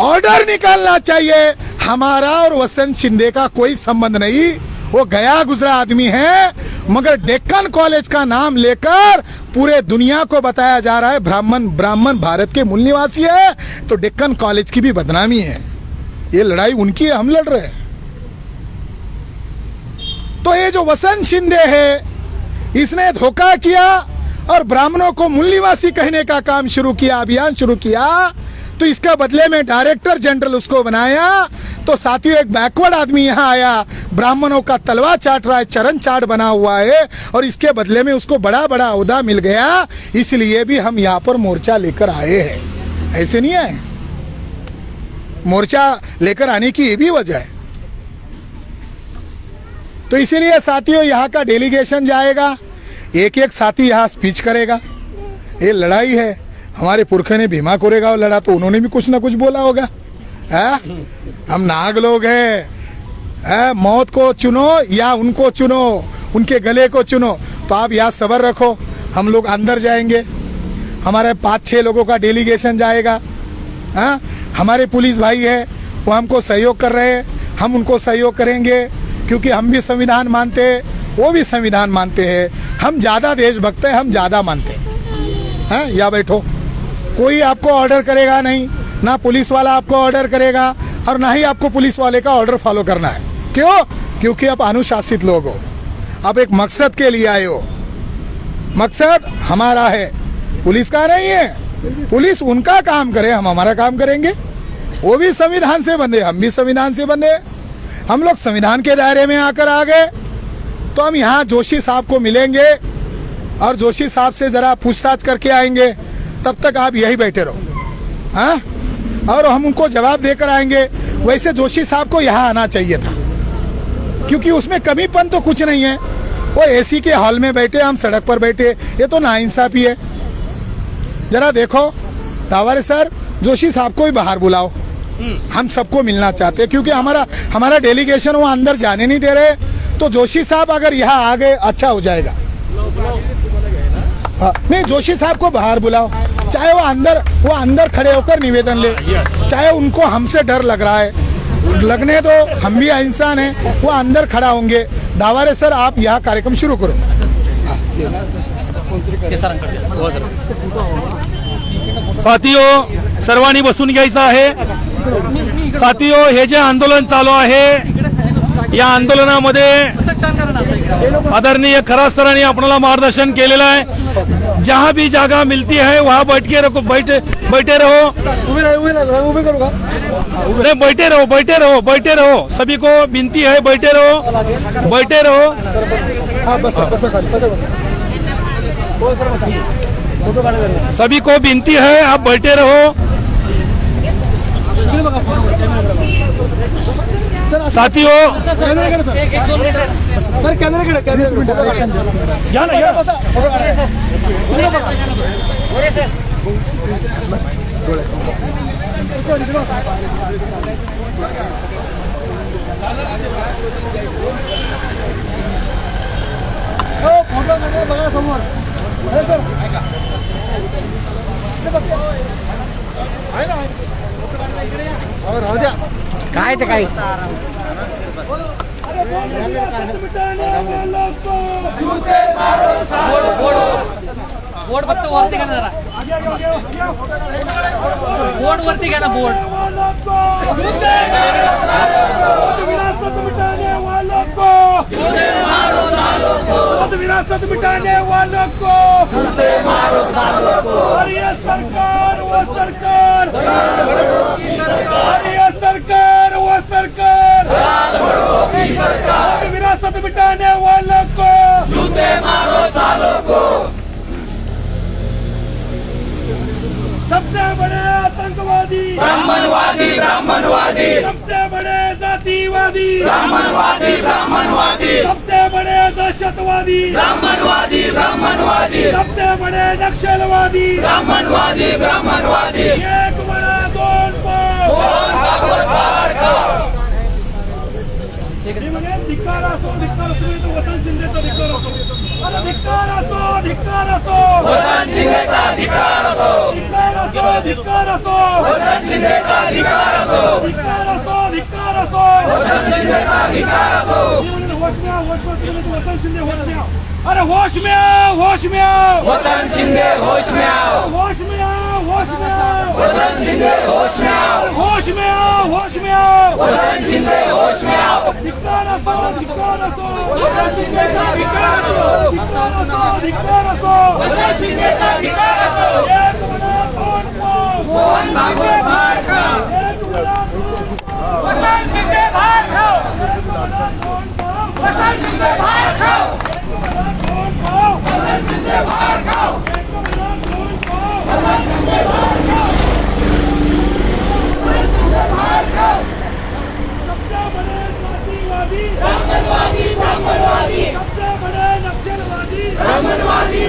ऑर्डर निकालना चाहिए। हमारा और वसंत शिंदे का कोई संबंध नहीं, वो गया गुजरा आदमी है, मगर डेक्कन कॉलेज का नाम लेकर पूरे दुनिया को बताया जा रहा है ब्राह्मण भारत के मूल निवासी है। तो डेक्कन कॉलेज की भी बदनामी है। ये लड़ाई उनकी है, हम लड़ रहे हैं। तो ये जो वसंत शिंदे है, इसने धोखा किया और ब्राह्मणों को मूल निवासी कहने का काम शुरू किया, अभियान शुरू किया। तो इसका बदले में डायरेक्टर जनरल उसको बनाया। तो साथियों, एक बैकवर्ड आदमी यहाँ आया, ब्राह्मणों का तलवा चाट रहा है, चरण चाट बना हुआ है, और इसके बदले में उसको बड़ा बड़ा ओहदा मिल गया। इसलिए भी हम यहाँ पर मोर्चा लेकर आए हैं। ऐसे नहीं आए, मोर्चा लेकर आने की ये भी वजह है। तो इसीलिए साथियों, यहाँ का डेलीगेशन जाएगा, एक एक साथी यहाँ स्पीच करेगा। ये लड़ाई है, हमारे पुरखे ने भीमा कोरेगांव लड़ा तो उन्होंने भी कुछ ना कुछ बोला होगा। हम नाग लोग हैं, मौत को चुनो या उनको चुनो, उनके गले को चुनो। तो आप यहाँ सब्र रखो, हम लोग अंदर जाएंगे, हमारे 5-6 लोगों का डेलीगेशन जाएगा। हमारे पुलिस भाई है, वो हमको सहयोग कर रहे हैं, हम उनको सहयोग करेंगे, क्योंकि हम भी संविधान मानते हैं, वो भी संविधान मानते हैं। हम ज़्यादा देशभक्त हैं, हम ज़्यादा मानते हैं। या बैठो, कोई आपको ऑर्डर करेगा नहीं, ना पुलिस वाला आपको ऑर्डर करेगा और ना ही आपको पुलिस वाले का ऑर्डर फॉलो करना है। क्यों? क्योंकि आप अनुशासित लोग हो, आप एक मकसद के लिए आए हो। मकसद हमारा है, पुलिस का नहीं है। पुलिस उनका काम करे, हम हमारा काम करेंगे। वो भी संविधान से बंधे, हम भी संविधान से बंधे। हम लोग संविधान के दायरे में आकर आ गए। तो हम यहाँ जोशी साहब को मिलेंगे और जोशी साहब से ज़रा पूछताछ करके आएंगे। तब तक आप यही बैठे रहो, और हम उनको जवाब देकर आएंगे। वैसे जोशी साहब को यहाँ आना चाहिए था, क्योंकि उसमें कमीपन तो कुछ नहीं है। वो एसी के हॉल में बैठे, हम सड़क पर बैठे, ये तो नाइंसाफी है। जरा देखो दावरे सर, जोशी साहब को ही बाहर बुलाओ, हम सबको मिलना चाहते हैं, क्योंकि हमारा डेलीगेशन वो अंदर जाने नहीं दे रहे। तो जोशी साहब अगर यहाँ आ गए अच्छा हो जाएगा। नहीं, जोशी साहब को बाहर बुलाओ, चाहे वो अंदर खड़े होकर निवेदन ले, चाहे उनको हमसे डर लग रहा है, लगने दो, हम भी इंसान हैं, वो अंदर खड़ा होंगे। दावारे सर, आप यहाँ कार्यक्रम शुरू करो। साथियों, सर्वांनी बसून घ्यायचं आहे। साथियों, हे जे आंदोलन चालू आहे, या आंदोलनामध्ये आदरणीय खरात सरांनी आपल्याला मार्गदर्शन केलेलं आहे। जहां भी जगह मिलती है वहां बैठे रहो, बैठे रहो। सभी को विनती है, बैठे रहो। सभी को विनती है, आप बैठे रहो। साथियों, सर कैमरा या ना या बघा समोर काय ते काय बोर्ड फक्त वरती घ्या ना जरा बोर्ड वरती घ्या ना बोर्ड विरासत मिटाने वालों को विरासत मिटाने वालों को और ये सरकार वो सरकार और ये सरकार वो सरकार विरासत मिटाने वालों को जूते मारो सालों को सबसे बड़े आतंकवादी ब्राह्मणवादी सबसे बड़े जातिवादी ब्राह्मणवादी सबसे बड़े दहशतवादी ब्राह्मणवादी सबसे बड़े नक्सलवादी ब्राह्मणवादी एक बड़ा दोन धिक्कार असो तुम्ही तो वसंत शिंदेचा धिक्कार असो धिक्कार असो वसंत शिंदेचा धिक्कार असो धिक्कार असो वसंत शिंदेचा धिक्कार असो धिक्कार असो वसंत शिंदेचा धिक्कार असो वसंत शिंदे अरे होश में आओ वसंत शिंदे होश में आओ वसंत शिंदे होश में आओ वसंत शिंदे होश में आओ धिक्कार असो वसंत शिंदेचा धिक्कार असो वसंत शिंदेचा धिक्कार असो एक बड़ा दोन वसंत शिंदे बाहर खाओ वसंत शिंदे बाहर खाओ वसंत शिंदे बाहर खाओ वसंत शिंदे बाहर खाओ वसंत शिंदे बाहर खाओ वसंत शिंदे बाहर खाओ सबसे बड़े जातिवादी ब्राह्मणवादी सबसे बड़े नक्सलवादी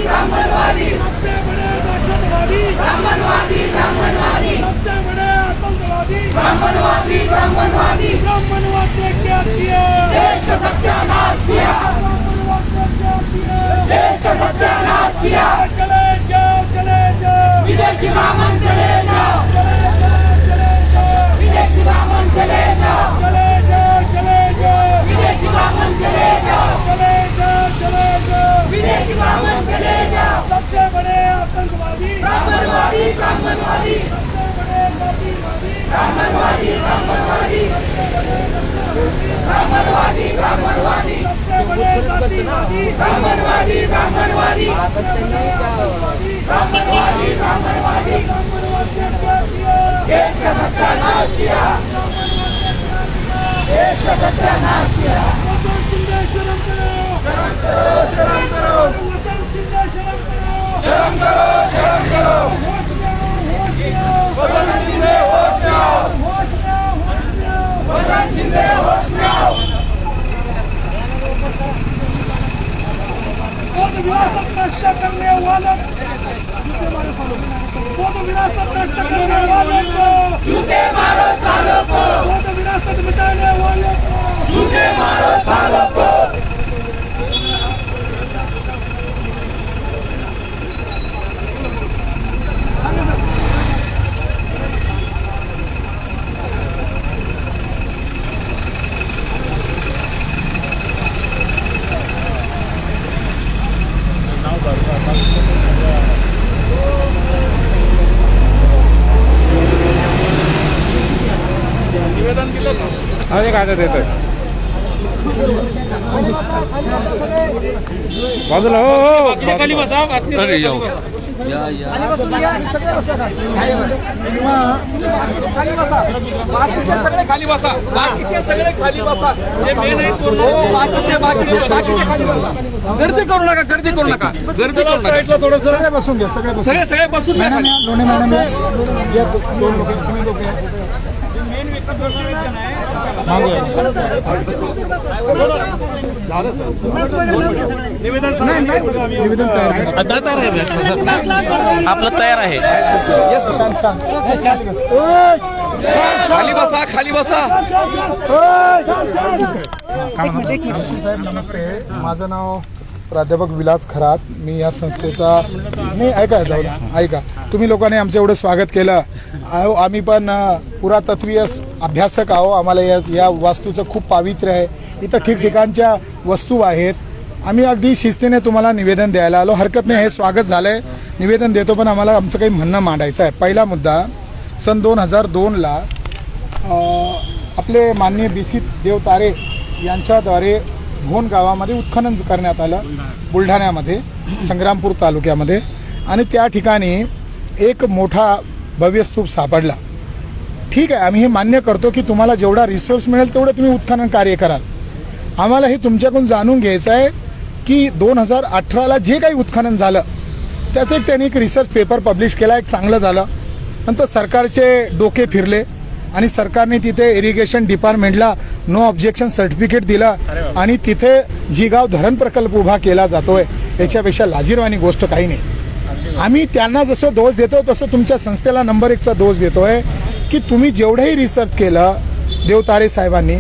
ब्राह्मणवादी सबसे बड़े दहशतवादी ब्राह्मणवादी सबसे बड़े आतंकवादी ब्राह्मणवादी क्या किया देश का सत्यानाश किया देश का सत्यानाश किया चले जाओ विदेशी ब्राह्मण चले जाओ विदेशी ब्राह्मण चले जाओ विदेशी ब्राह्मण चले जाओ विदेशी ब्राह्मण चले जाओ सबसे बड़े आतंकवादी ब्राह्मणवादी सबसे बड़े जातिवादी ब्राह्मणवादी सबसे बड़े जातिवादी ब्राह्मणवादी देश का सत्यानाश किया वसंत शिंदे शर्म करो वसंत शिंदे शर्म करो वसंत शिंदे होश में आओ वसंत शिंदे होश में आओ वो तो विरासत नष्ट करने वालों को जूते मारो सालों को वो तो विरासत मिटाने वालों को जूते मारो सालों को अरे काय देतोय बाजूला हो खाली बसा अरे जाऊ खाली बसा बाकीचे सगळे खाली बसा जे मेन आहेत बाकीचे खाली बसा गर्दी करू नका गर्दी करू नका साईडला थोडंसं सगळे बसून घ्या सगळे बसून घ्या खाली. लोणे मॅडम या दोन लोक तुम्ही दोघे निवेदन तयार आपलं तयार आहे खाली बसा खाली बसा साहेब नमस्ते, माझं नाव प्राध्यापक विलास खरात. मी या संस्थेचा ऐका तुम्ही लोकांनी आमचं एवढं स्वागत केलं. आम्ही पण पुरातत्वीय अभ्यासक आहो. आम्हाला या वास्तूचं खूप पावित्र्य आहे. इथं ठिकठिकाणच्या वस्तू आहेत. आम्ही अगदी शिस्तीने तुम्हाला निवेदन द्यायला आलो. हरकत नाही, हे स्वागत झालं आहे, निवेदन देतो. पण आम्हाला आमचं काही म्हणणं मांडायचं आहे. पहिला मुद्दा, सन 2002ला आपले माननीय BC देवतारे यांच्याद्वारे भोन गावामध्ये उत्खनन करण्यात आलं, बुलढाण्यामध्ये संग्रामपूर तालुक्यामध्ये. आणि त्या ठिकाणी एक मोठा भव्य स्तूप सापडला. ठीक आहे, आम्ही हे मान्य करतो की तुम्हाला जेवढा रिसोर्स मिळेल तेवढं तुम्ही उत्खनन कार्य कराल. आम्हाला हे तुमच्याकडून जाणून घ्यायचं आहे की 2018ला जे काही उत्खनन झालं त्याचं त्यांनी एक रिसर्च पेपर पब्लिश केला, एक चांगलं झालं. नंतर सरकारचे डोके फिरले आणि सरकारने तिथे इरिगेशन डिपार्टमेंटला नो ऑब्जेक्शन सर्टिफिकेट दिलं आणि तिथे जिगाव धरण प्रकल्प उभा केला जातोय. याच्यापेक्षा लाजिरवाणी गोष्ट काही नाही. आम्ही त्यांना जसं दोष देतो तसं तुमच्या संस्थेला नंबर 1चा दोष देतोय की तुम्ही जेवढंही रिसर्च केलं देवतारे साहेबांनी,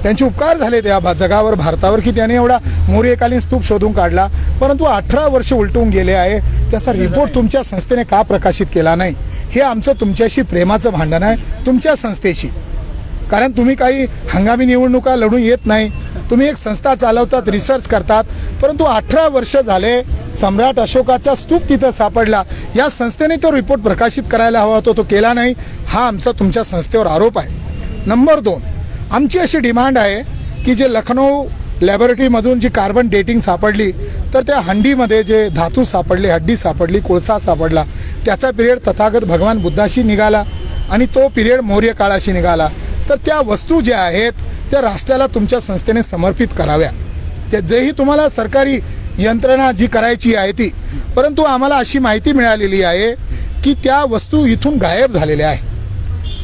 त्यांचे उपकार झाले त्या जगावर, भारतावर, की त्याने एवढा मौर्यकालीन स्तूप शोधून काढला. परंतु 18 वर्ष उलटून गेले आहे, त्याचा रिपोर्ट तुमच्या संस्थेने का प्रकाशित केला नाही? हे आमचं तुमच्याशी प्रेमाचं भांडण आहे, तुमच्या संस्थेशी. कारण तुम्ही काही हंगामी निवडणुका लढून येत नाही, तुम्ही एक संस्था चालवतात, रिसर्च करतात. परंतु 18 वर्ष झाले सम्राट अशोकाचा स्तूप तिथं सापडला, या संस्थेने तो रिपोर्ट प्रकाशित करायला हवा होता, तो केला नाही. हा आमचा तुमच्या संस्थेवर आरोप आहे. नंबर 2, आमची अशी डिमांड आहे की जे लखनौ लॅबोरेटरीमधून जी कार्बन डेटिंग सापडली, तर त्या हंडीमध्ये जे धातू सापडले, हड्डी सापडली, कोळसा सापडला, त्याचा पिरियड तथागत भगवान बुद्धाशी निघाला आणि तो पिरियड मौर्य काळाशी निघाला. तर त्या वस्तू ज्या आहेत त्या राष्ट्राला तुमच्या संस्थेने समर्पित कराव्या. जेही तुम्हाला सरकारी यंत्रणा जी करायची आहे ती, परंतु आम्हाला अशी माहिती मिळालेली आहे की त्या वस्तू इथून गायब झालेल्या आहे.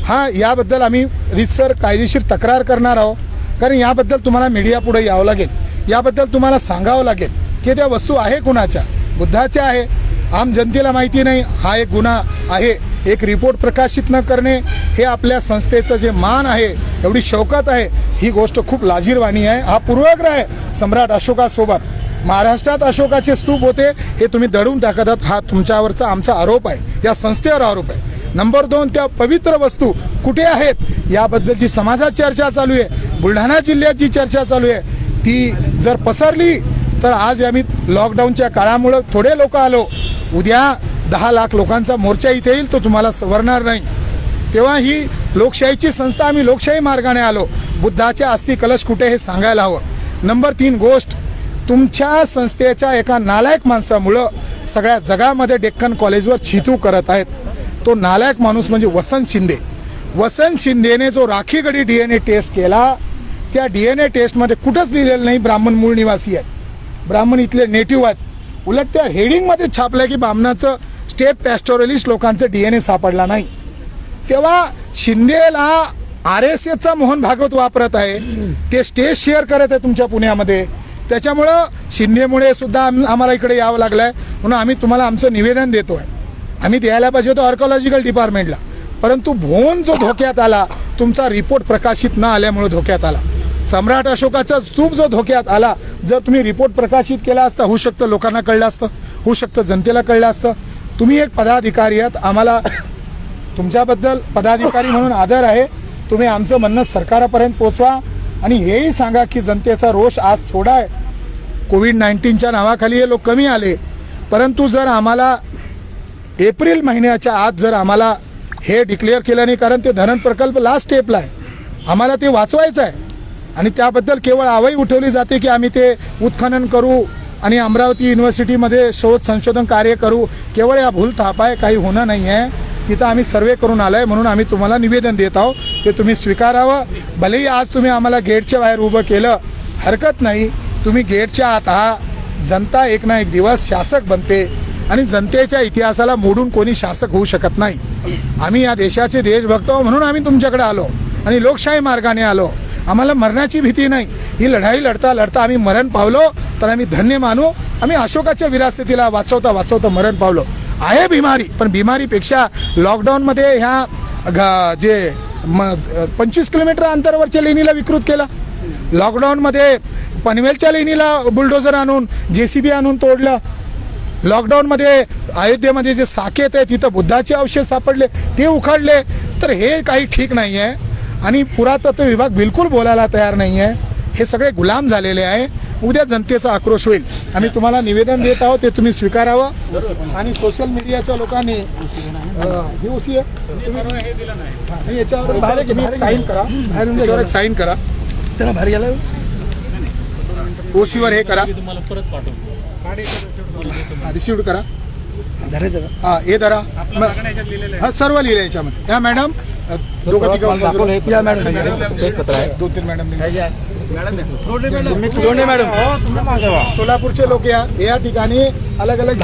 हां, याबद्दल आम्ही रीतसर कायदेशीर तक्रार करणार आहोत. कारण याबद्दल तुम्हाला मीडिया पुढे यावं लागेल, याबद्दल तुम्हाला सांगावं लागेल की त्या वस्तू आहे कुणाच्या, बुद्धाच्या आहे, आम जनतेला माहिती नाही. हा एक गुन्हा आहे. एक रिपोर्ट प्रकाशित न करणे हे आपल्या संस्थेचं जे मान आहे, एवढी शौकत आहे, ही गोष्ट खूप लाजिरवाणी आहे. हा पूर्वग्रह आहे सम्राट अशोकासोबत. महाराष्ट्रात अशोकाचे स्तूप होते, हे तुम्ही दडून टाकत आहात. हा तुमच्यावरचा आमचा आरोप आहे, या संस्थेवर आरोप आहे. नंबर 2, त्या पवित्र वस्तू कुठे आहेत याबद्दलची समाजात चर्चा चालू आहे, बुलढाणा जिल्ह्यात जी चर्चा चालू आहे ती जर पसरली तर आज आम्ही लॉकडाऊनच्या काळामुळं थोडे लोक आलो, उद्या 10 लाख लोकांचा मोर्चा इथे येईल, तो तुम्हाला सवरणार नाही. तेव्हा ही लोकशाहीची संस्था, आम्ही लोकशाही मार्गाने आलो. बुद्धाच्या अस्थि कलश कुठे हे सांगायला हवं. नंबर 3 गोष्ट, तुमच्या संस्थेच्या एका नालायक माणसामुळं सगळ्या जगामध्ये डेक्कन कॉलेजवर छितू करत आहेत. तो नालायक माणूस म्हणजे वसंत शिंदे. वसंत शिंदेने जो राखीगडी DNA टेस्ट केला, त्या DNA टेस्टमध्ये कुठंच लिहिलेलं नाही ब्राह्मण मूळ निवासी आहेत, ब्राह्मण इथले नेटिव्ह आहेत. उलट त्या हेडिंगमध्ये छापलं की ब्राह्मणाचं स्टेप पॅस्टोरलिस्ट लोकांचं DNA सापडला नाही. तेव्हा शिंदेला RSSचा मोहन भागवत वापरत आहे, ते स्टेज शेअर करत आहे तुमच्या पुण्यामध्ये. त्याच्यामुळं शिंदेमुळे सुद्धा आम्हाला इकडे यावं लागलं आहे. म्हणून आम्ही तुम्हाला आमचं निवेदन देतो आहे. आम्ही द्यायला पाहिजे होतो आर्कॉलॉजिकल डिपार्टमेंटला, परंतु भोन जो धोक्यात आला, तुमचा रिपोर्ट प्रकाशित न आल्यामुळे धोक्यात आला. सम्राट अशोकाचा स्तूप जो धोक्यात आला, जर तुम्ही रिपोर्ट प्रकाशित केला असता, होऊ शकतं लोकांना कळलं असतं, होऊ शकतं जनतेला कळलं असतं. तुम्ही एक पदाधिकारी आहात, आम्हाला तुमच्याबद्दल पदाधिकारी म्हणून आदर आहे. तुम्ही आमचं म्हणणं सरकारापर्यंत पोचवा आणि हेही सांगा की जनतेचा रोष आज थोडा आहे. कोविड-19च्या नावाखाली हे लोक कमी आले, परंतु जर आम्हाला एप्रिल महिन्याच्या आत जर आम्हाला हे डिक्लेअर केलं नाही, कारण ते धरण प्रकल्प लास्ट स्टेपला आहे, आम्हाला ते वाचवायचं आहे. आणि त्याबद्दल केवळ आवई उठवली जाते की आम्ही ते उत्खनन करू आणि अमरावती युनिव्हर्सिटीमध्ये शोध संशोधन कार्य करू. केवळ या भूल थाप आहे, काही होणं नाही आहे. तिथं आम्ही सर्वे करून आलो आहे, म्हणून आम्ही तुम्हाला निवेदन देत आहोत, ते तुम्ही स्वीकारावं. भलेही आज तुम्ही आम्हाला गेटच्या बाहेर उभं केलं, हरकत नाही. तुम्ही गेटच्या आत आहात. जनता एक ना एक दिवस शासक बनते आणि जनतेच्या इतिहासाला मोडून कोणी शासक होऊ शकत नाही. आम्ही या देशाचे देशभक्त आहोत, म्हणून आम्ही तुमच्याकडे आलो आणि लोकशाही मार्गाने आलो. आम्हाला मरणाची भीती नाही. ही लढाई लढता लढता आम्ही मरण पावलो तर आम्ही धन्य मानू. आम्ही अशोकाच्या विरासतीला वाचवता वाचवता मरण पावलो. आहे बिमारी, पण बिमारीपेक्षा लॉकडाऊनमध्ये ह्या जे 25 किलोमीटर अंतरावरच्या लेणीला विकृत केला. लॉकडाऊनमध्ये पनवेलच्या लेणीला बुलडोझर आणून JCB आणून तोडलं. लॉकडाऊनमध्ये अयोध्येमध्ये जे साकेत आहे तिथं बुद्धाचे अवशेष सापडले, ते उखाडले. तर हे काही ठीक नाही आहे आणि पुरातत्व विभाग बिलकुल बोलायला तयार नाही आहे. हे सगळे गुलाम झालेले आहे. उद्या जनतेचा आक्रोश होईल. आम्ही तुम्हाला निवेदन देत आहोत, ते तुम्ही स्वीकारावं. आणि सोशल मीडियाच्या लोकांनी ही ओसी आहे तुम्ही याच्यावर तुम्ही एक साईन करा, याच्यावर एक साईन करा, त्यांना बाहेर गेला ओसीवर हे करा, रिसिव्ह करा. हा हे धरा. हा सर्व लिहिलं याच्यामध्ये. या मॅडम दोघं तिघं या मॅडम 2-3 मॅडम दोन्ही मॅडम सोलापूरचे लोक या ठिकाणी अलग अलग